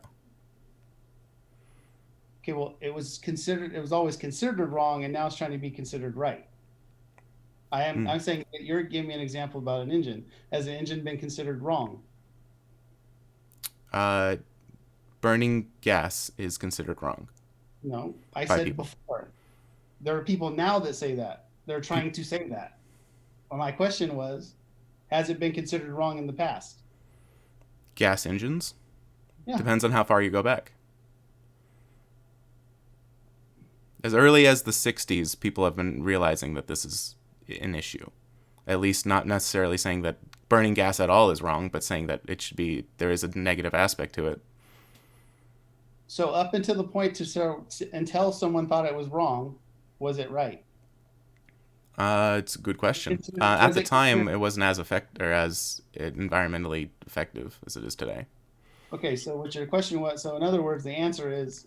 Okay, well, it was always considered wrong, and now it's trying to be considered right. Mm. I'm saying that you're giving me an example about an engine. Has an engine been considered wrong? Uh, Burning gas is considered wrong No, I by said people. before. There are people now that say that. They're Pe- trying to say that. Well, my question was, has it been considered wrong in the past? Gas engines Yeah. depends on how far you go back. As early as the 60s, people have been realizing that this is an issue. At least not necessarily saying that burning gas at all is wrong, but saying that it should be, there is a negative aspect to it. So up until the point until someone thought it was wrong, was it right? It's a good question. At Was the it time, considered? it wasn't as as environmentally effective as it is today. Okay, so what your question was, so in other words, the answer is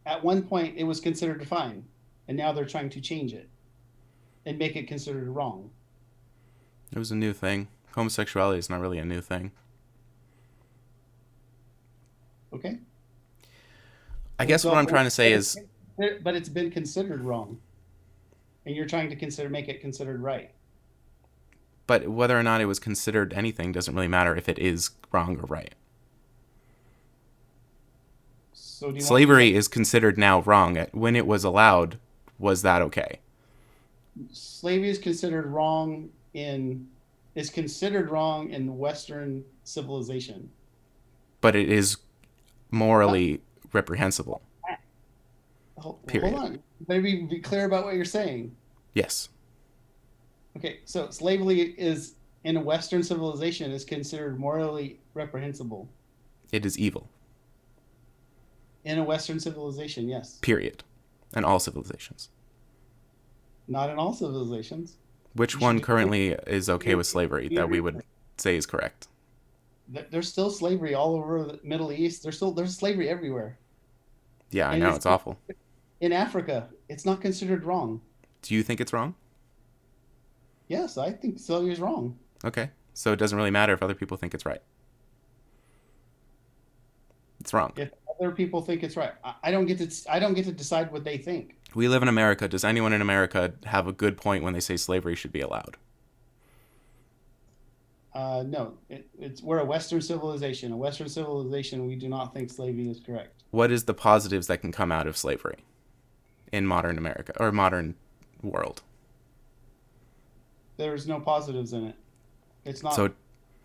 at one point it was considered fine, and now they're trying to change it and make it considered wrong. It was a new thing. Homosexuality is not really a new thing. Okay? I guess what So, I'm trying to say is, but it's been considered wrong, and you're trying to make it considered right. but whether or not it was considered anything doesn't really matter if it is wrong or right. So do you want me to Slavery is considered now wrong. When it was allowed, was that okay? slavery is considered wrong in Western civilization. But it is morally reprehensible. Hold Period. on. Maybe be clear about what you're saying. Yes, Okay, so slavery is in a Western civilization is considered morally reprehensible. it is evil. In a Western civilization, yes. Period. And all civilizations. Not in all civilizations. Which You should one be clear. currently is okay with slavery that we would say is correct? There's still slavery all over the Middle East. There's slavery everywhere. Yeah, I And know, it's it's awful. in Africa. It's not considered wrong. Do you think it's wrong? Yes, I think slavery is wrong. Okay. So it doesn't really matter if other people think it's right. It's wrong. If other people think it's right, I don't get to decide what they think. We live in America. Does anyone in America have a good point when they say slavery should be allowed? No, we're a Western civilization. A Western civilization, we do not think slavery is correct. What is the positives that can come out of slavery in modern America or modern world? There's no positives in it. It's not. So,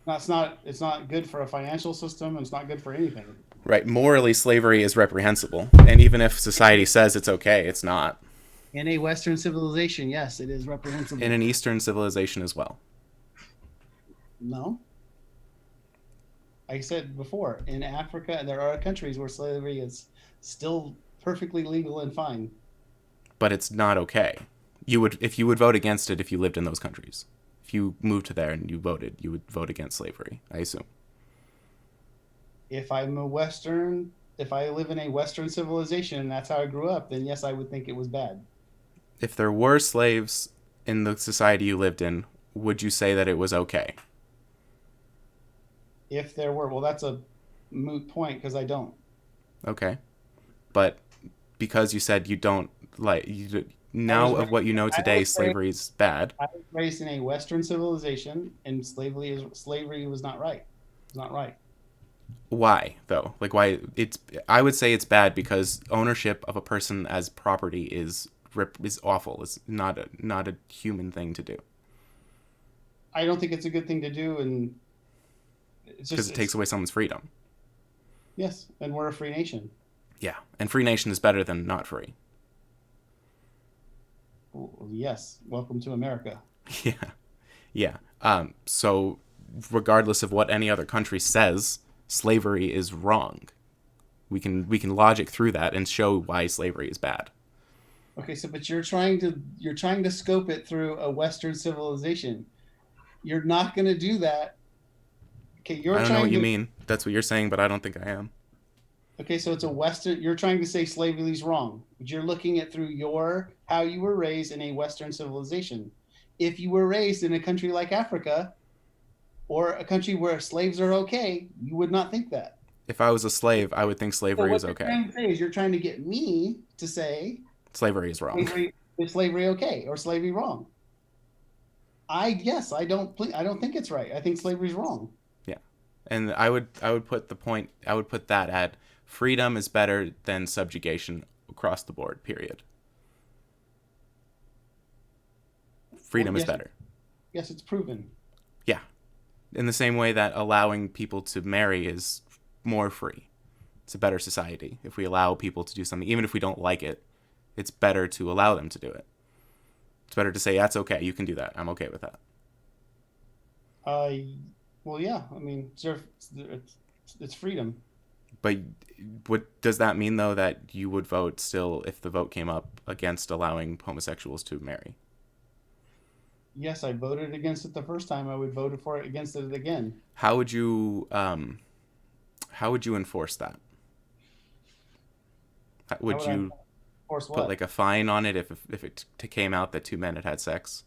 It's not. It's not good for a financial system. And it's not good for anything. right, morally, slavery is reprehensible. And even if society says it's okay, it's not. In a Western civilization, yes, it is reprehensible. In an Eastern civilization as well. No. I said before, in Africa, there are countries where slavery is still perfectly legal and fine. But it's not okay. If you would vote against it if you lived in those countries. If you moved to there and you voted, you would vote against slavery, I assume. If I live in a Western civilization and that's how I grew up, then yes, I would think it was bad. If there were slaves in the society you lived in, would you say that it was okay? If there were, well, that's a moot point because I don't. Okay. But because you said you don't like you I was now of raised, what you know I today, was raised, slavery is bad. I was raised in a Western civilization, and slavery was not right. It's not right. Why though? Like why it's I would say it's bad because ownership of a person as property is awful. It's not a human thing to do I don't think it's a good thing to do, and because it takes away someone's freedom. yes, and we're a free nation. Yeah. And free nation is better than not free. Well, yes, welcome to America. Yeah. Yeah. So regardless of what any other country says, slavery is wrong. We can logic through that and show why slavery is bad. Okay, so but you're trying to scope it through a Western civilization. You're not going to do that. Okay, I you're don't know what trying you to. mean. That's what you're saying, but I don't think I am. Okay, so it's a Western. You're trying to say slavery is wrong, but you're looking at through your how you were raised in a Western civilization. If you were raised in a country like Africa or a country where slaves are okay, you would not think that. If I was a slave, I would think So slavery what is you're okay. trying to say is you're trying to get me to say Slavery is wrong. slavery is slavery okay or slavery wrong. I don't think it's right. I think slavery is wrong. Yeah. And I would put that at freedom is better than subjugation across the board, period. Well, Freedom is better. yes, it's proven. Yeah. In the same way that allowing people to marry is more free. It's a better society. If we allow people to do something, even if we don't like it, it's better to allow them to do it. It's better to say, that's okay, you can do that. I'm okay with that. Uh, well, yeah. I mean, it's freedom. But what does that mean, though, that you would vote still if the vote came up against allowing homosexuals to marry? Yes, I voted against it the first time. I would vote for it against it again. How would you enforce that? How Would would I you force put what? like a fine on it if it came out that two men had sex,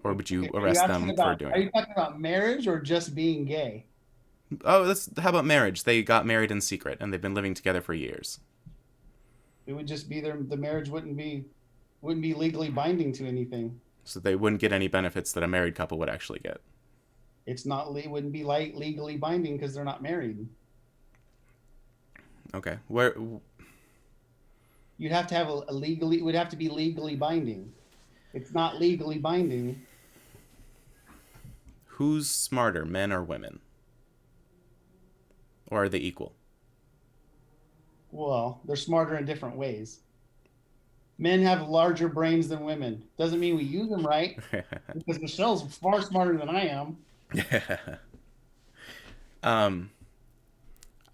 or would you Okay, arrest them for doing are it? you talking about marriage or just being gay? Oh, how about marriage? They got married in secret and they've been living together for years. It would just be the marriage wouldn't be legally binding to anything. So they wouldn't get any benefits that a married couple would actually get. It's not wouldn't be like legally binding because they're not married. Okay. You'd have to have a legally it would have to be legally binding. It's not legally binding. Who's smarter, men or women? Or are they equal? Well, they're smarter in different ways. Men have larger brains than women. Doesn't mean we use them right because Michelle's far smarter than I am. um,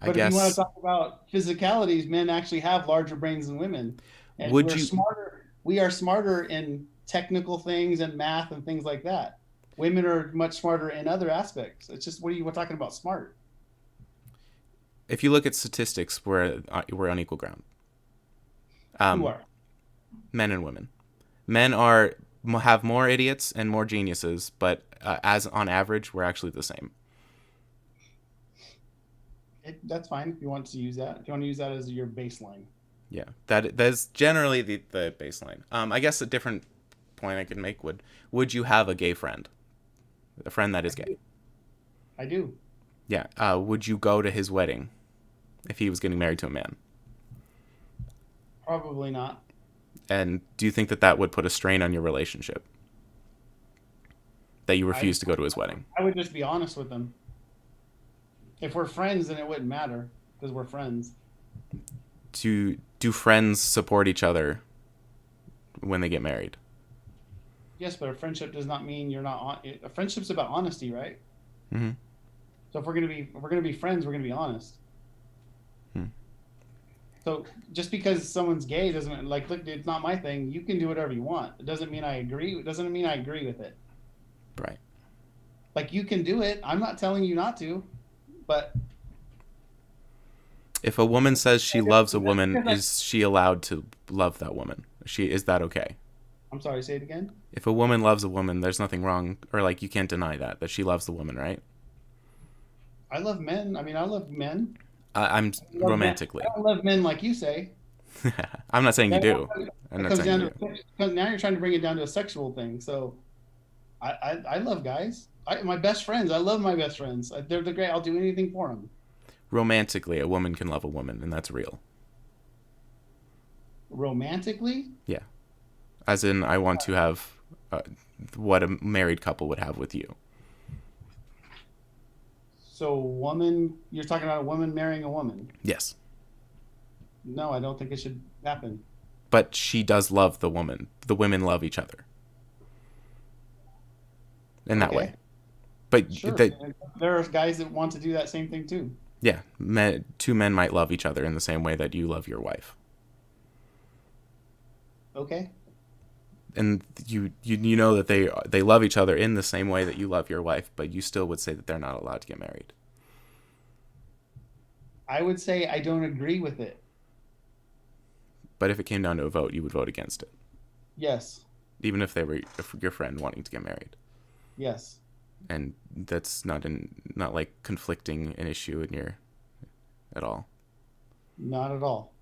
I But if you want to guess talk about physicalities, men actually have larger brains than women, and would you We are smarter in technical things and math and things like that. Women are much smarter in other aspects. It's just we're talking about smart. if you look at statistics, we're on equal ground. Who are? Men and women. Men have more idiots and more geniuses, but as on average, we're actually the same. That's fine if you want to use that. If you want to use that as your baseline. Yeah, that's generally the baseline. I guess a different point I could make would you have a gay friend, a friend that is gay? I do. Yeah. Would you go to his wedding if he was getting married to a man? Probably not. And do you think that would put a strain on your relationship? That you refuse to go to his wedding? I would just be honest with them. If we're friends, then it wouldn't matter because we're friends. Do friends support each other when they get married? Yes, but a friendship does not mean you're not on. A friendship's about honesty, right? Mm-hmm. So if we're gonna be friends, we're gonna be honest. Hmm. So just because someone's gay doesn't like look. It's not my thing. You can do whatever you want. It doesn't mean I agree. It doesn't mean I agree with it. Right. Like you can do it. I'm not telling you not to, but If a woman says she loves a woman, is she allowed to love that woman? Is that okay? I'm sorry. Say it again. If a woman loves a woman, there's nothing wrong, or like you can't deny that she loves the woman, right? I love men. I mean, I love men. I'm I love romantically. Men. I don't love men like you say. I'm not saying you do. I'm not saying you do. Because now you're trying to bring it down to a sexual thing. So I love guys. My best friends. I love my best friends. They're great. I'll do anything for them. Romantically, a woman can love a woman, and that's real. Romantically? Yeah. As in, I want to have what a married couple would have with you. So, you're talking about a woman marrying a woman? Yes. No, I don't think it should happen. But she does love the woman. The women love each other. In that way. But sure. There are guys that want to do that same thing too. Yeah, two men might love each other in the same way that you love your wife. Okay. And you know that they love each other in the same way that you love your wife, but you still would say that they're not allowed to get married. I would say I don't agree with it. But if it came down to a vote, you would vote against it. Yes. Even if they were your friend wanting to get married. Yes. and that's not like conflicting an issue in your at all. Not at all.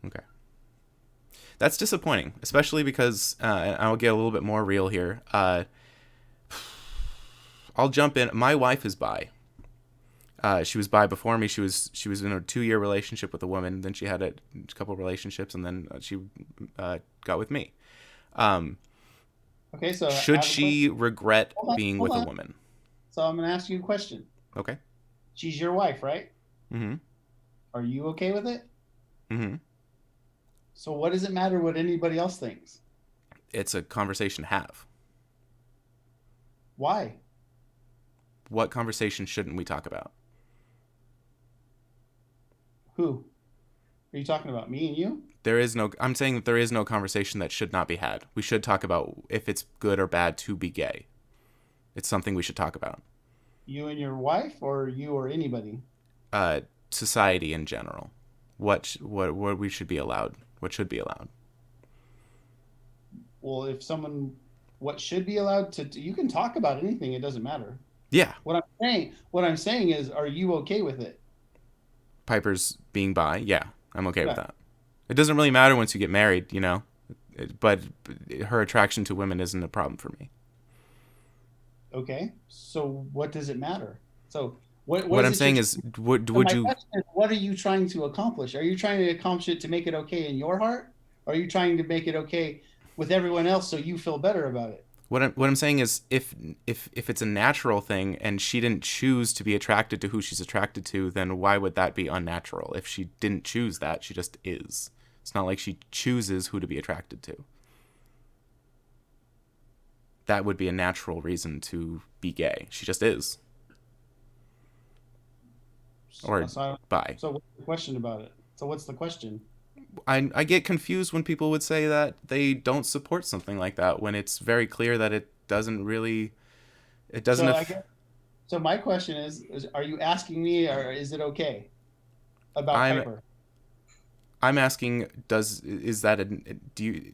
Okay. That's disappointing, especially because and I'll get a little bit more real here. I'll jump in. My wife is bi. She was bi before me. She was in a 2-year relationship with a woman. Then she had a couple relationships, and then she got with me. Um, Okay, so I should have a question. she regret Hold on, being hold with a on. woman? So I'm going to ask you a question. Okay. She's your wife, right? Mm-hmm. Are you okay with it? Mm-hmm. So what does it matter what anybody else thinks? It's a conversation to have. Why? What conversation shouldn't we talk about? Who? Are you talking about me and you? There is no. I'm saying that there is no conversation that should not be had. We should talk about if it's good or bad to be gay. It's something we should talk about. You and your wife, or you or anybody? Uh, Society in general. What we should be allowed. What should be allowed. Well, if someone, what should be allowed you can talk about anything. It doesn't matter. Yeah. What I'm saying is, are you okay with it? Piper's being bi. Yeah, I'm okay with Yeah. that. It doesn't really matter once you get married, you know. But her attraction to women isn't a problem for me. Okay. So what does it matter? So what What is I'm it you're saying is, so would my you? question is, what are you trying to accomplish? Are you trying to accomplish it to make it okay in your heart? Or are you trying to make it okay with everyone else so you feel better about it? What I'm saying is, if it's a natural thing and she didn't choose to be attracted to who she's attracted to, then why would that be unnatural? If she didn't choose that, she just is. It's not like she chooses who to be attracted to. That would be a natural reason to be gay. She just is, or So, bi. so what's the question about it? So what's the question? I get confused when people would say that they don't support something like that when it's very clear that it doesn't really it doesn't So I if guess so my question is are you asking me, or is it okay about I'm Piper? I'm asking, does is that a do you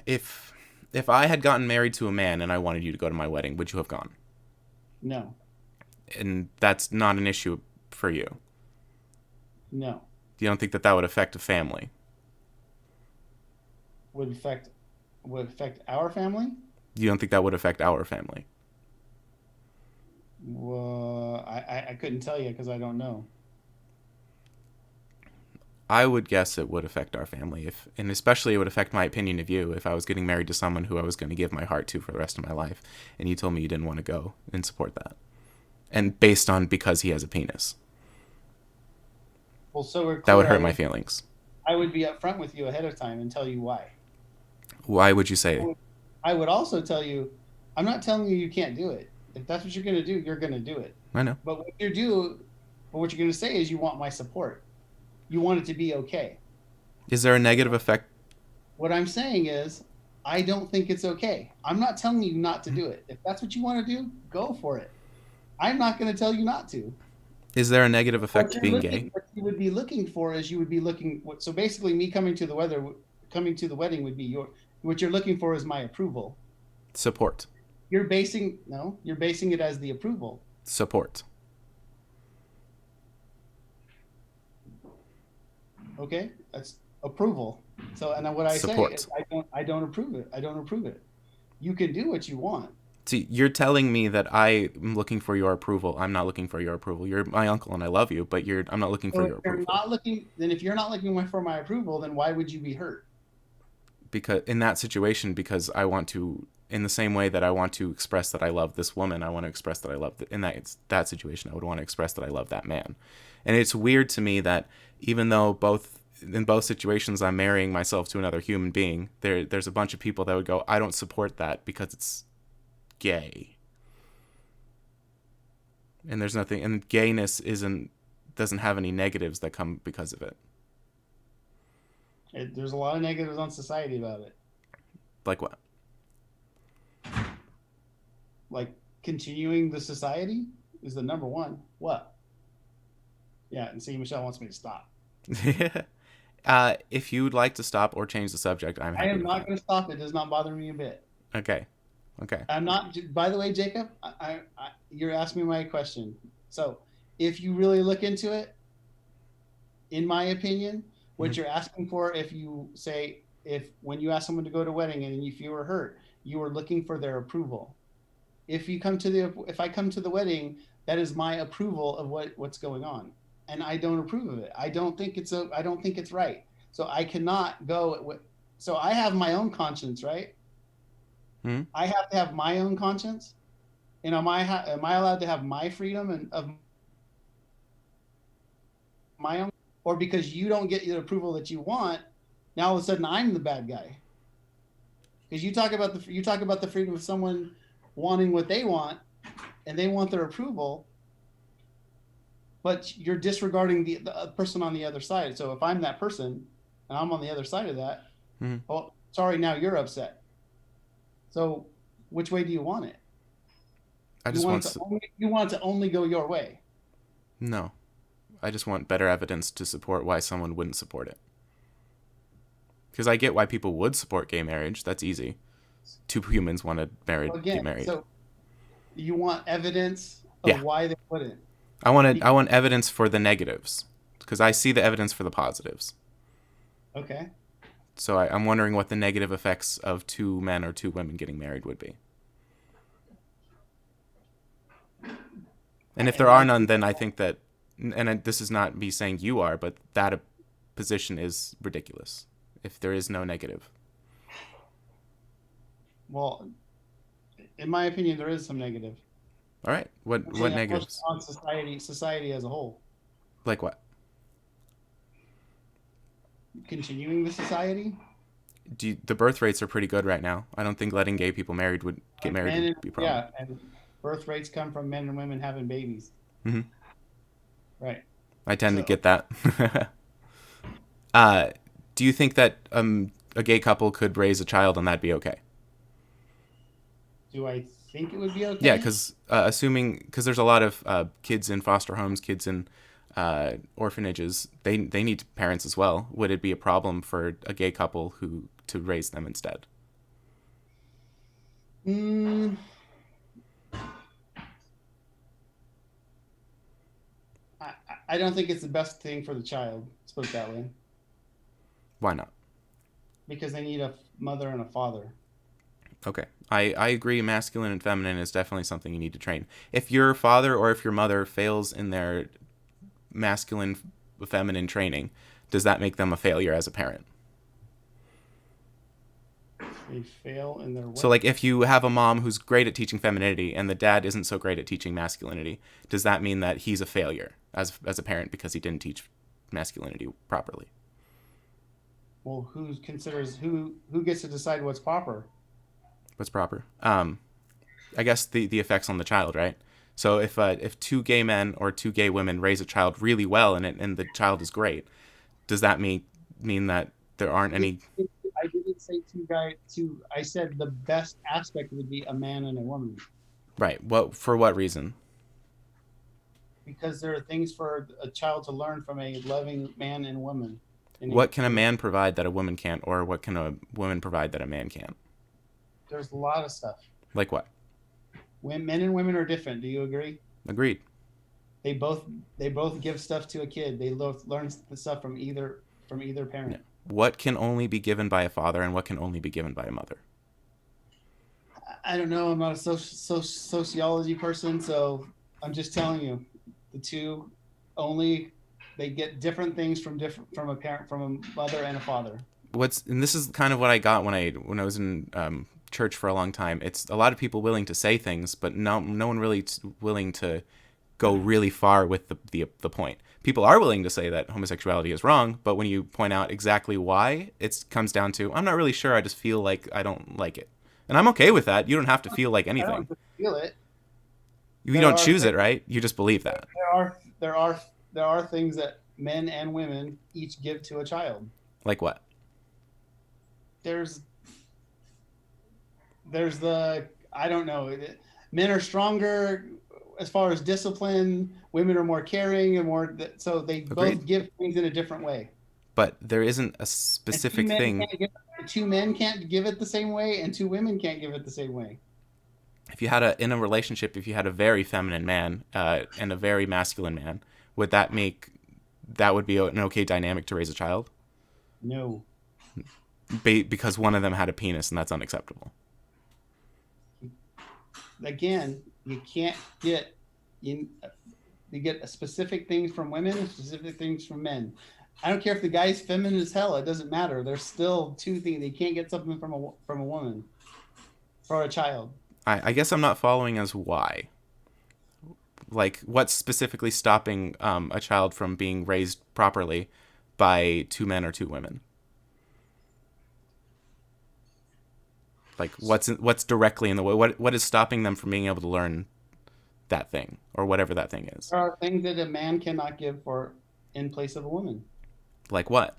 if if I had gotten married to a man and I wanted you to go to my wedding, would you have gone? No. And that's not an issue for you. No. You don't think that that would affect a family? Would affect our family? You don't think that would affect our family? Well, I couldn't tell you because I don't know. I would guess it would affect our family, if, and especially it would affect my opinion of you if I was getting married to someone who I was going to give my heart to for the rest of my life, and you told me you didn't want to go and support that, and based on because he has a penis, Well, so we're that would clear. hurt my feelings. I would be upfront with you ahead of time and tell you why. Why would you I say? would, I would also tell you, I'm not telling you you can't do it. If that's what you're going to do, you're going to do it. I know. But what you're going to say is you want my support. You want it to be okay. Is there a negative effect? What I'm saying is, I don't think it's okay. I'm not telling you not to do it. If that's what you want to do, go for it. I'm not going to tell you not to. Is there a negative effect to being gay? What you would be looking for is you would be looking. So basically, me coming to the wedding would be what you're looking for is my approval. Support. You're basing it as the approval. Support. Okay, that's approval. So, and then what I say is Support. I don't approve it. I don't approve it. You can do what you want. See, you're telling me that I'm looking for your approval. I'm not looking for your approval. You're my uncle and I love you, but I'm not looking for So your approval. if you're not looking for my approval, then why would you be hurt? Because in that situation, because I want to, in the same way that I want to express that I love this woman, I want to express that I love in that situation, I would want to express that I love that man. And it's weird to me that even though in both situations I'm marrying myself to another human being, there's a bunch of people that would go, I don't support that because it's gay. And there's nothing, and gayness doesn't have any negatives that come because of it. There's a lot of negatives on society about it, Like what? like continuing the society is the number one. What? Yeah, and see, Michelle wants me to stop. If you would like to stop or change the subject, I'm I happy am with not that. going to stop. It does not bother me a bit. Okay. Okay. I'm not. By the way, Jacob, you're asking me my question. So, if you really look into it, in my opinion, Hmm. what you're asking for, if you say, if when you ask someone to go to a wedding and if you were hurt, you were looking for their approval. If I come to the wedding, that is my approval of what's going on, and I don't approve of it. I don't think it's right. So I cannot go. So I have my own conscience, right? Hmm. I have to have my own conscience. And am I allowed to have my freedom and of my own, or because you don't get the approval that you want, now all of a sudden I'm the bad guy? Because you talk about the freedom of someone wanting what they want and they want their approval, but you're disregarding the person on the other side. So if I'm that person and I'm on the other side of that, Hmm. oh, sorry, now you're upset. So which way do you want it? I just want You want it to only go your way. no. I just want better evidence to support why someone wouldn't support it. Because I get why people would support gay marriage. That's easy. Two humans want to So get again, married. so you want evidence of Yeah. why they wouldn't. I want evidence for the negatives because I see the evidence for the positives. Okay. So I'm wondering what the negative effects of two men or two women getting married would be. And if there And are I none, think, then I think that, and this is not me saying you are, but that position is ridiculous. If there is no negative, well, in my opinion, there is some negative. all right. I'm What saying negatives? on society as a whole. Like what? Continuing the society, The birth rates are pretty good right now. I don't think letting gay people get married men would and be a problem. yeah, and birth rates come from men and women having babies. Hmm. Right. I tend to So, get that. uh, do you think that a gay couple could raise a child and that'd be okay? do I think it would be Yeah, okay? because assuming because there's a lot of kids in foster homes, kids in orphanages, they need parents as well. Would it be a problem for a gay couple who to raise them instead? Mm, I, I don't think it's the best thing for the child. Let's put it that way, Why not? because they need a mother and a father. Okay. I agree masculine and feminine is definitely something you need to train. If your father or if your mother fails in their masculine feminine training, does that make them a failure as a parent? They fail in their So what? like if you have a mom who's great at teaching femininity and the dad isn't so great at teaching masculinity, does that mean that he's a failure as a parent because he didn't teach masculinity properly? Well, who gets to decide what's proper? What's proper? I guess the effects on the child, right? So if two gay men or two gay women raise a child really well and the child is great, does that mean that there aren't any? I didn't say two. I said the best aspect would be a man and a woman, Right. What for what reason? because there are things for a child to learn from a loving man and woman. What can a man provide that a woman can't, or what can a woman provide that a man can't? There's a lot of stuff. Like what? When men and women are different, do you agree? Agreed. They both they both give stuff to a kid. They learn the stuff from either Yeah. parent. What can only be given by a father and what can only be given by a mother? I don't know. I'm not a sociology person, so I'm just telling you, the two only they get different things from a parent, from a mother and a father. And this is kind of what I got when I was in church for a long time. It's a lot of people willing to say things, but no one really willing to go really far with the point. People are willing to say that homosexuality is wrong, but when you point out exactly why, it comes down to I'm not really sure. I just feel like I don't like it, and I'm okay with that. You don't have to feel like I anything. don't feel it. You There don't are choose it, right? You just believe that. there are things that men and women each give to a child. Like what? There's the I don't know. Men are stronger as far as discipline. Women are more caring and more. So they Agreed. both give things in a different way. But there isn't a And two specific men thing. can't give two men can't give it the same way, and two women can't give it the same way. If you had in a relationship, if you had a very feminine man and a very masculine man, would that make that would be an okay dynamic to raise a child? No. Because one of them had a penis, and that's unacceptable. Again, you can't get in. You get specific things from women and specific things from men. I don't care if the guy's feminine as hell. It doesn't matter. There's still two things. They can't get something from a woman for a child. I guess I'm not following as why. Like, what's specifically stopping a child from being raised properly by two men or two women? Like, what's directly in the way? What is stopping them from being able to learn that thing or whatever that thing is? There are things that a man cannot give for in place of a woman. Like what?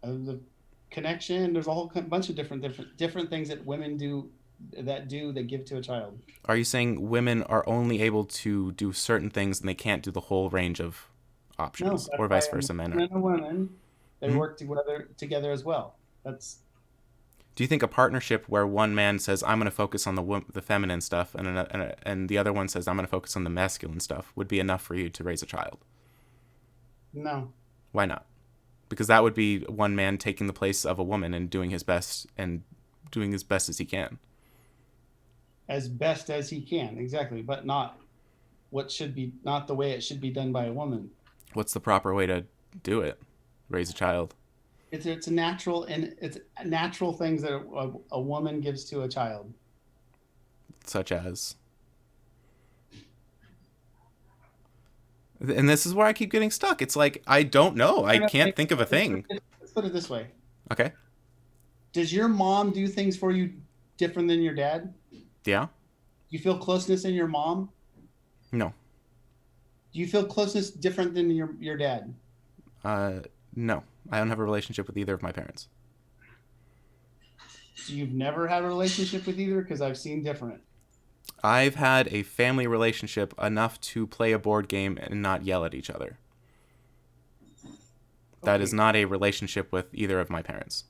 The connection. There's a whole bunch of different things that women do that give to a child. Are you saying women are only able to do certain things and they can't do the whole range of options, No, or vice versa? Men are. and women, they work together as well. That's. Do you think a partnership where one man says I'm going to focus on the feminine stuff and the other one says I'm going to focus on the masculine stuff would be enough for you to raise a child? No. Why not? Because that would be one man taking the place of a woman and doing his best as he can. As best as he can, exactly, but not the way it should be done by a woman. What's the proper way to do it? Raise a child. It's a natural things that a woman gives to a child. Such as. And this is where I keep getting stuck. It's like, I don't know. I can't think of a thing. Let's put it this way. Okay. Does your mom do things for you different than your dad? Yeah. Do you feel closeness in your mom? No. Do you feel closeness different than your dad? No. I don't have a relationship with either of my parents. So you've never had a relationship with either? Because I've seen different. I've had a family relationship enough to play a board game and not yell at each other. That is not a relationship with either of my parents.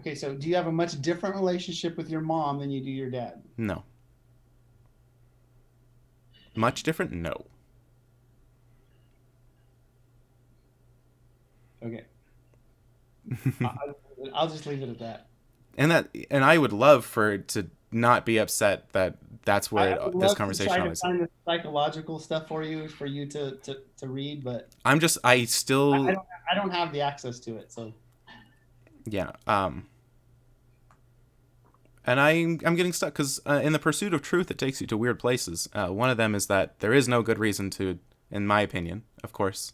Okay, so do you have a much different relationship with your mom than you do your dad? No. Much different? No. Okay. I'll just leave it at that. And I would love for it to not be upset that that's where this conversation is. I find the psychological stuff for you to read, but I don't have the access to it, so yeah. And I'm getting stuck because in the pursuit of truth, it takes you to weird places. One of them is that there is no good reason to, in my opinion, of course,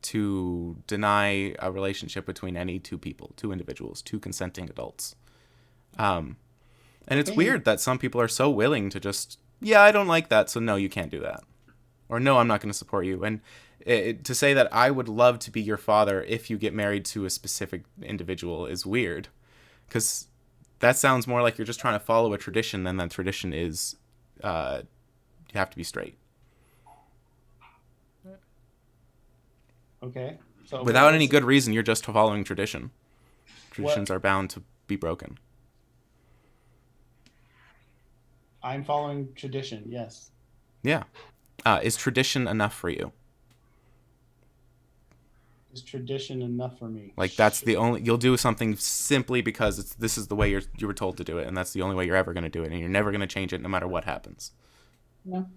to deny a relationship between any two people, two individuals, two consenting adults. And it's weird that some people are so willing to just, yeah, I don't like that, so no, you can't do that. Or no, I'm not going to support you. And to say that I would love to be your father if you get married to a specific individual is weird. Because that sounds more like you're just trying to follow a tradition than that tradition is you have to be straight. Okay. So without any good reason, you're just following tradition. Traditions are bound to be broken. I'm following tradition, yes. Yeah. Is tradition enough for you? Is tradition enough for me? Like that's the only you'll do something simply because this is the way you were told to do it, and that's the only way you're ever going to do it, and you're never going to change it no matter what happens. No.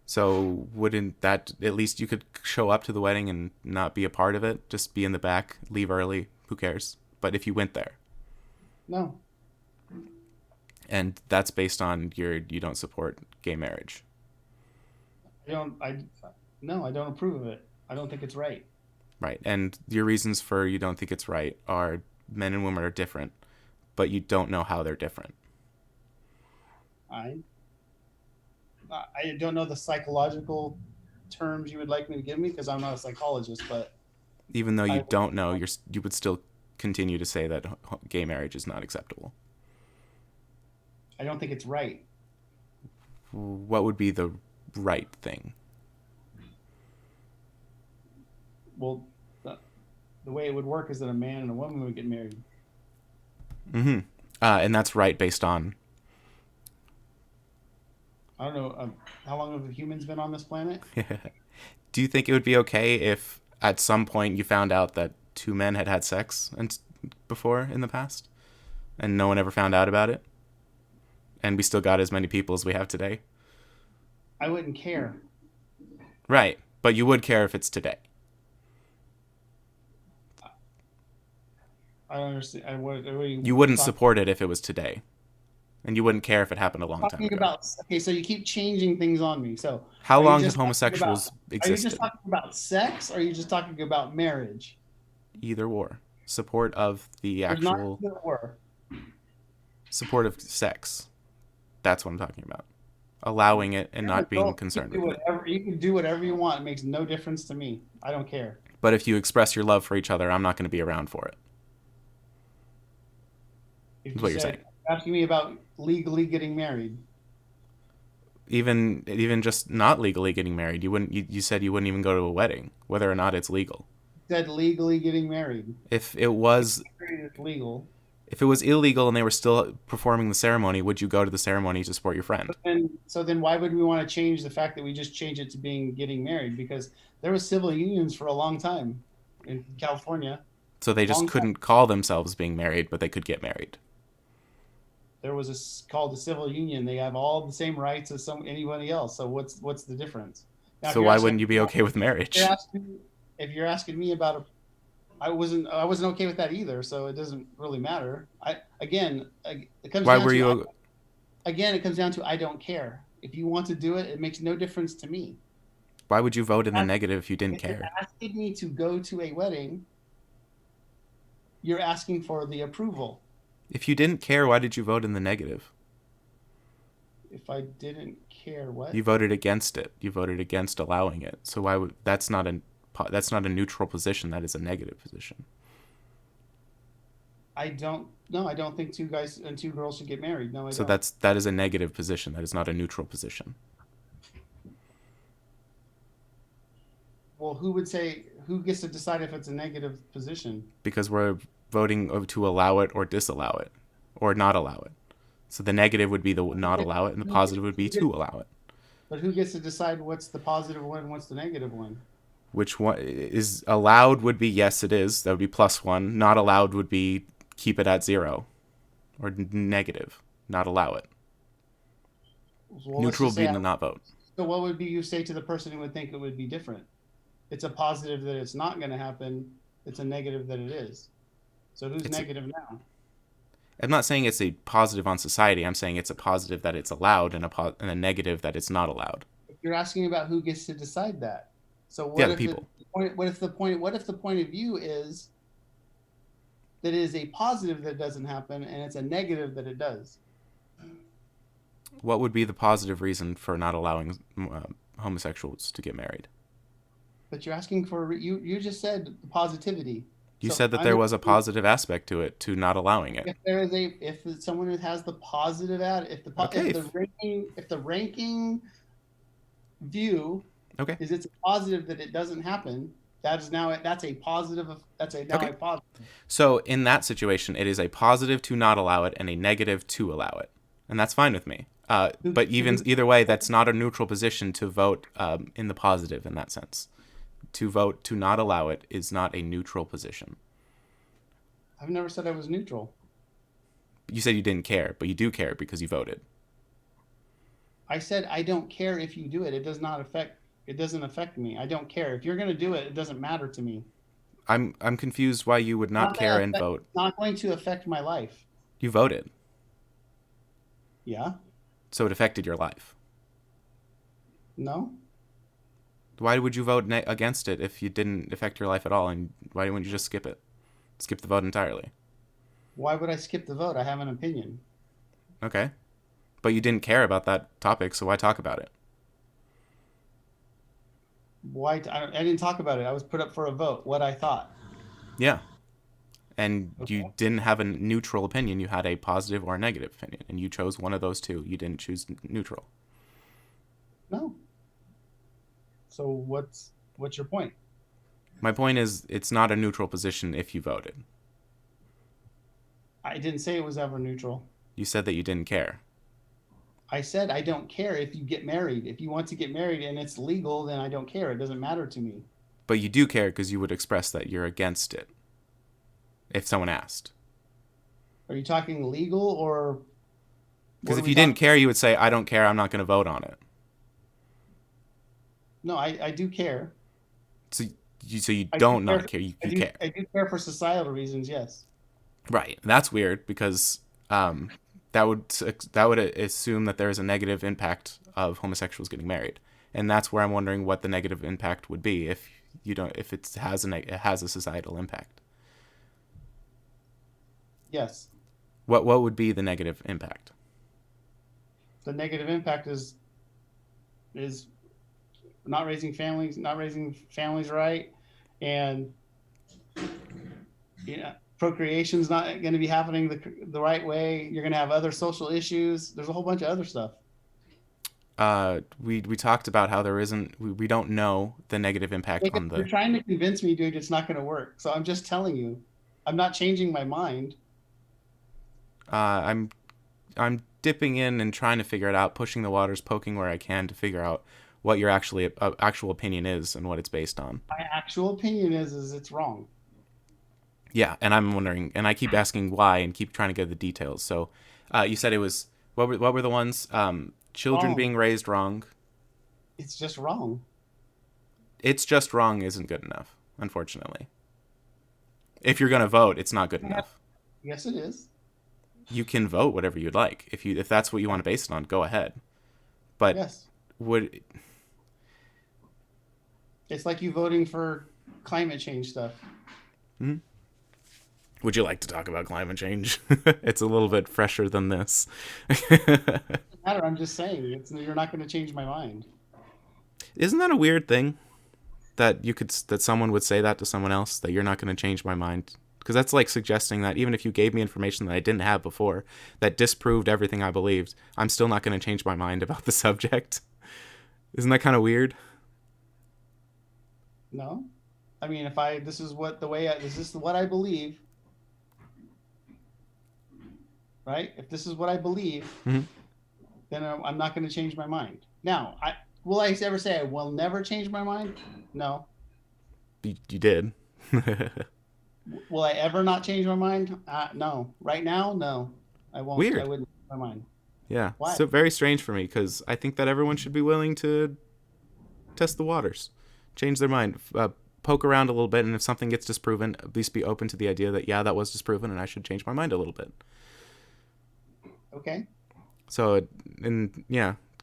So wouldn't that at least you could show up to the wedding and not be a part of it, just be in the back, leave early, who cares? But if you went there. No. And that's based on you don't support gay marriage. I don't approve of it. I don't think it's right. Right. And your reasons for you don't think it's right are men and women are different, but you don't know how they're different. I don't know the psychological terms you would like me to give me because I'm not a psychologist, but even though you don't know, you would still continue to say that gay marriage is not acceptable. I don't think it's right. What would be the right thing? Well, the way it would work is that a man and a woman would get married. Mm-hmm. And that's right based on. I don't know how long have humans been on this planet. Do you think it would be okay if at some point you found out that two men had had sex before in the past, and no one ever found out about it, and we still got as many people as we have today? I wouldn't care. Right, but you would care if it's today. I don't understand. You wouldn't support it if it was today, and you wouldn't care if it happened a long time talking ago. about. Okay, so you keep changing things on me. So How are you long just have homosexuals talking about- Are you just existed? talking about sex, or are you just talking about marriage? Either or. Support of the There's not actual either or. support of sex. That's what I'm talking about. Allowing it and not being concerned You can do with it. whatever you can do whatever you want. It makes no difference to me. I don't care. But if you express your love for each other, I'm not going to be around for it. If That's what you're saying. asking me about legally getting married. Even just not legally getting married, you said you wouldn't even go to a wedding, whether or not it's legal. Said legally getting married. If it was It's legal. If it was illegal and they were still performing the ceremony, would you go to the ceremony to support your friend? So then why would we want to change the fact that we just change it to getting married? Because there was civil unions for a long time in California. So they just couldn't call themselves being married, but they could get married. There was called a civil union. They have all the same rights as anybody else. So what's the difference? Now, so why wouldn't you be okay with marriage? If you're asking me about I wasn't okay with that either. So it doesn't really matter. It comes Why down were to, you? Again, it comes down to I don't care. If you want to do it, it makes no difference to me. Why would you vote in the negative if you didn't care? If you're asking me to go to a wedding, you're asking for the approval. If you didn't care, why did you vote in the negative? If I didn't care, what? You voted against it. You voted against allowing it. So why would that's not a neutral position. That is a negative position. I don't think two guys and two girls should get married. No, I so don't. that is a negative position. That is not a neutral position. Well, who gets to decide if it's a negative position? Because we're voting to allow it or disallow it, or not allow it. So the negative would be the not allow it, and the positive would be to allow it. But who gets to decide what's the positive one and what's the negative one? Which one is allowed would be yes, it is. That would be +1. Not allowed would be keep it at 0, or negative. Not allow it. Well, neutral would be to not vote. So what would you say to the person who would think it would be different? It's a positive that it's not going to happen. It's a negative that it is. So who's negative now? I'm not saying it's a positive on society. I'm saying it's a positive that it's allowed and a negative that it's not allowed. You're asking about who gets to decide that. So what if people. What if the point of view is that it is a positive that it doesn't happen and it's a negative that it does? What would be the positive reason for not allowing homosexuals to get married? But you're asking for you just said positivity. You said that there was a positive aspect to it, to not allowing it. If someone who has the positive if the ranking view is it's a positive that it doesn't happen, that's a positive. That's a positive. So in that situation, it is a positive to not allow it and a negative to allow it, and that's fine with me. But either way, that's not a neutral position to vote in the positive in that sense. To vote to not allow it is not a neutral position. I've never said I was neutral. You said you didn't care, but you do care because you voted. I said I don't care if you do it. It doesn't affect me. I don't care. If you're going to do it, it doesn't matter to me. I'm confused why you would not care and vote. It's not going to affect my life. You voted. Yeah. So it affected your life. No. Why would you vote against it if you didn't affect your life at all? And why wouldn't you just skip it? Skip the vote entirely. Why would I skip the vote? I have an opinion. Okay. But you didn't care about that topic, so why talk about it? Why? I didn't talk about it. I was put up for a vote. What I thought. Yeah. And you didn't have a neutral opinion. You had a positive or a negative opinion. And you chose one of those two. You didn't choose neutral. No. So what's your point? My point is, it's not a neutral position if you voted. I didn't say it was ever neutral. You said that you didn't care. I said I don't care if you get married. If you want to get married and it's legal, then I don't care. It doesn't matter to me. But you do care because you would express that you're against it if someone asked. Are you talking legal or? Because if you didn't care, you would say, I don't care, I'm not going to vote on it. No, I do care. So you don't not care. You care. I do care for societal reasons, yes. Right. And that's weird because that would assume that there is a negative impact of homosexuals getting married. And that's where I'm wondering what the negative impact would be if it has a societal impact. Yes. What would be the negative impact? The negative impact is not raising families right, and procreation's not going to be happening the right way. You're going to have other social issues. There's a whole bunch of other stuff. We talked about how there isn't. We don't know the negative impact on the. You're trying to convince me, dude. It's not going to work. So I'm just telling you. I'm not changing my mind. I'm dipping in and trying to figure it out, pushing the waters, poking where I can to figure out what your actual opinion is and what it's based on. My actual opinion is it's wrong. Yeah, and I'm wondering, and I keep asking why and keep trying to get the details. So, you said it was what were the ones? Children Wrong. being raised wrong. It's just wrong. It's just wrong isn't good enough, unfortunately. If you're gonna vote, it's not good enough. Yes, it is. You can vote whatever you'd like. If that's what you want to base it on, go ahead. But yes. It's like you voting for climate change stuff. Mm-hmm. Would you like to talk about climate change? It's a little bit fresher than this. Matter. I'm just saying, you're not going to change my mind. Isn't that a weird thing? That someone would say that to someone else, that you're not going to change my mind? Because that's like suggesting that even if you gave me information that I didn't have before, that disproved everything I believed, I'm still not going to change my mind about the subject. Isn't that kind of weird? No. I mean, this is what I believe, right? If this is what I believe, mm-hmm. then I'm not going to change my mind. Now, will I ever say I will never change my mind? No. You did. Will I ever not change my mind? No. Right now, no. I won't. Weird. I wouldn't change my mind. Yeah. Why? So very strange for me because I think that everyone should be willing to test the waters, change their mind, poke around a little bit, and if something gets disproven, at least be open to the idea that, yeah, that was disproven and I should change my mind a little bit. Okay. So,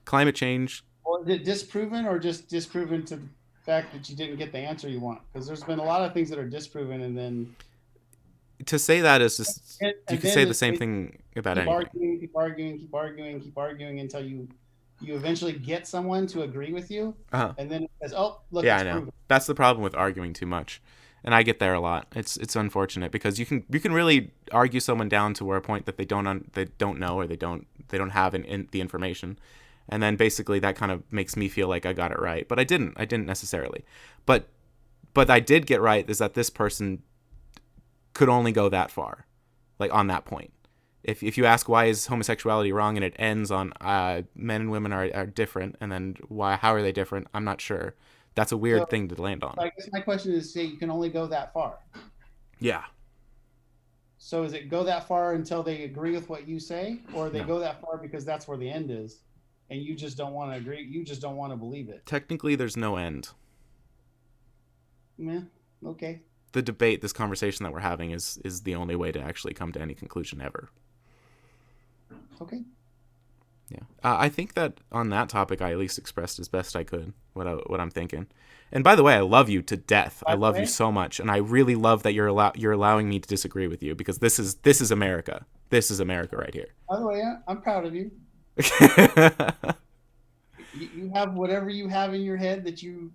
climate change. Well, is it disproven or just disproven to the fact that you didn't get the answer you want? Because there's been a lot of things that are disproven, and then to say that is just you can say the same thing about anything. Keep arguing until you eventually get someone to agree with you, and then it says, "Oh, look, yeah, I know." That's the problem with arguing too much, and I get there a lot. It's unfortunate because you can really argue someone down to where a point that they don't know or they don't have the information. And then basically that kind of makes me feel like I got it right. But I didn't necessarily. But I did get right is that this person could only go that far, like on that point. If you ask why is homosexuality wrong and it ends on men and women are different, and then how are they different? I'm not sure. That's a weird thing to land on. I guess my question is, say you can only go that far. Yeah. So is it go that far until they agree with what you say, or they go that far because that's where the end is? And you just don't want to agree. You just don't want to believe it. Technically, there's no end. Yeah. Okay. The debate, this conversation that we're having is the only way to actually come to any conclusion ever. Okay. Yeah. I think that on that topic, I at least expressed as best I could what I'm thinking. And by the way, I love you to death. I love you so much, and I really love that you're allowing me to disagree with you because this is America. This is America right here. By the way, I'm proud of you. You have whatever you have in your head that you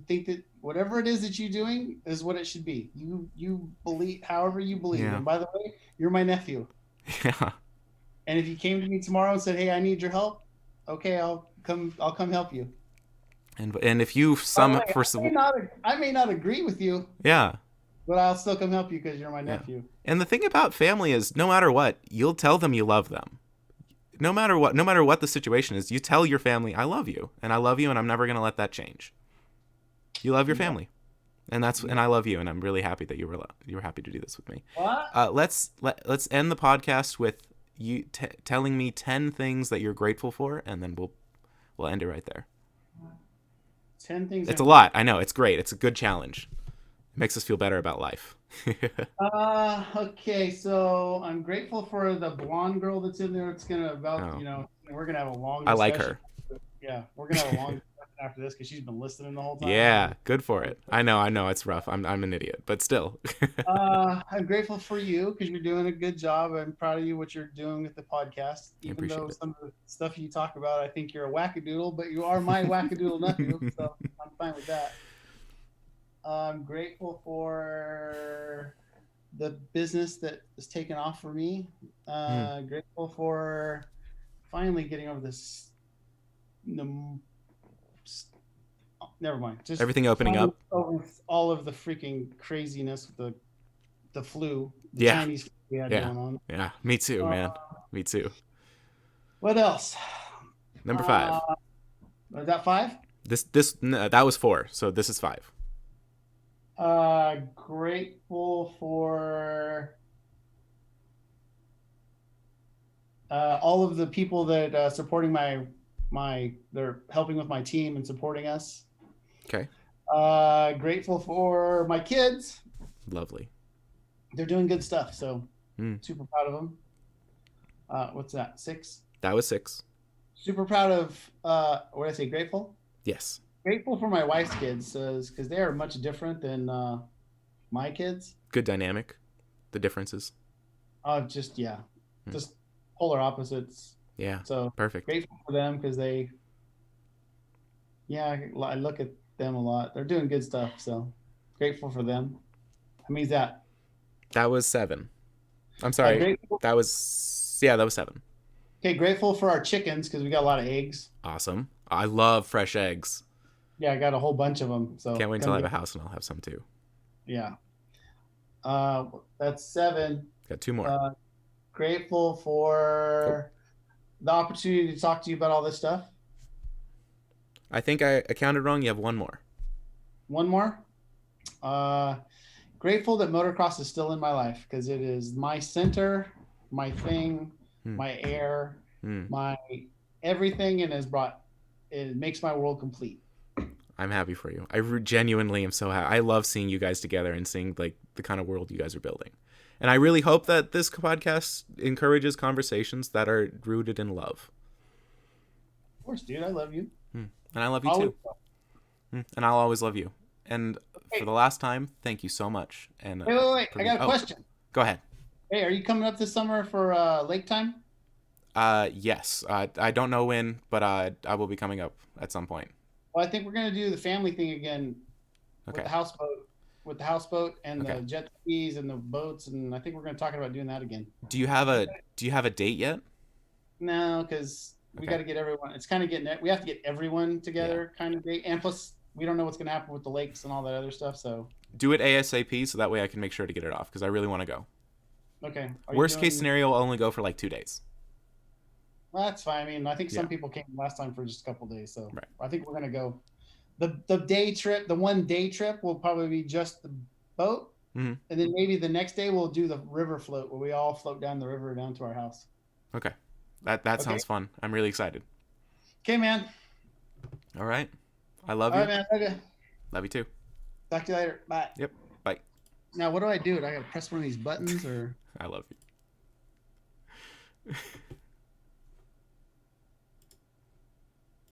think that whatever it is that you're doing is what it should be. You believe however you believe. Yeah. And by the way, you're my nephew. Yeah. And if you came to me tomorrow and said, "Hey, I need your help," okay, I'll come help you. And if you By the some way, for I may not agree with you, yeah. but I'll still come help you because you're my Yeah. nephew. And the thing about family is no matter what, you'll tell them you love them. No matter what the situation is, you tell your family, I love you, and I'm never going to let that change. You love your Yeah. family. And I love you, and I'm really happy that you were happy to do this with me. What? Let's end the podcast with you telling me 10 things that you're grateful for, and then we'll end it right there. 10 things. It's a lot. I know. It's great. It's a good challenge. It makes us feel better about life. Okay, so I'm grateful for the blonde girl that's in there. It's gonna Oh. we're gonna have a long I like discussion. her. Yeah, we're gonna have a long discussion after this because she's been listening the whole time. Yeah, good for it. I know it's rough. I'm an idiot, but still. I'm grateful for you because you're doing a good job. I'm proud of you what you're doing with the podcast. I Even appreciate though it. some of the stuff you talk about, I think you're a wackadoodle, but you are my wackadoodle nephew, so I'm fine with that. I'm grateful for the business that is taken off for me. Grateful for finally getting over this. Never mind. Just Everything opening up. over all of the freaking craziness with the flu, the Yeah. Chinese flu we had Yeah. going on. Yeah, me too, man. Me too. What else? Number 5. Was that 5? That was 4, so this is 5. Grateful for all of the people that supporting they're helping with my team and supporting us. Okay. Grateful for my kids. Lovely. They're doing good stuff, so Mm. super proud of them. What's that? 6? That was 6. Super proud of what did I say? Grateful. Yes. Grateful for my wife's kids because they are much different than my kids. Good dynamic. The differences. Just polar opposites. Yeah. So Perfect. grateful for them because I look at them a lot. They're doing good stuff, so grateful for them. How many is that? That was 7. I'm sorry. That was 7. Okay, grateful for our chickens because we got a lot of eggs. Awesome. I love fresh eggs. Yeah, I got a whole bunch of them. So can't wait until I have a house and I'll have some too. Yeah. That's 7. Got 2 more. Grateful for the opportunity to talk to you about all this stuff. I think I counted wrong. You have 1 more. 1 more. Grateful that motocross is still in my life because it is my center, my thing, my air, my everything, and it makes my world complete. I'm happy for you. I genuinely am so happy. I love seeing you guys together and seeing like the kind of world you guys are building. And I really hope that this podcast encourages conversations that are rooted in love. Of course, dude. I love you. And I love you too. And I'll always love you. And for the last time, thank you so much. And wait. I got a question. Go ahead. Hey, are you coming up this summer for lake time? Yes. I don't know when, but I will be coming up at some point. Well, I think we're gonna do the family thing again with the houseboat and the jet skis and the boats, and I think we're gonna talk about doing that again. Do you have a date yet? No, because we got to get everyone. It's kind of we have to get everyone together, kind of date, and plus we don't know what's gonna happen with the lakes and all that other stuff. So do it ASAP so that way I can make sure to get it off because I really want to go. Okay. Worst case scenario, I'll only go for like 2 days. Well, that's fine. I mean, I think some people came last time for just a couple days, so I think we're gonna go. The day trip, the 1 day trip, will probably be just the boat, and then maybe the next day we'll do the river float where we all float down the river down to our house. Okay, that sounds fun. I'm really excited. Okay, man. All right, I love you. All right, man. Okay. Love you too. Talk to you later. Bye. Yep. Bye. Now, what do? I gotta press one of these buttons, or? I love you.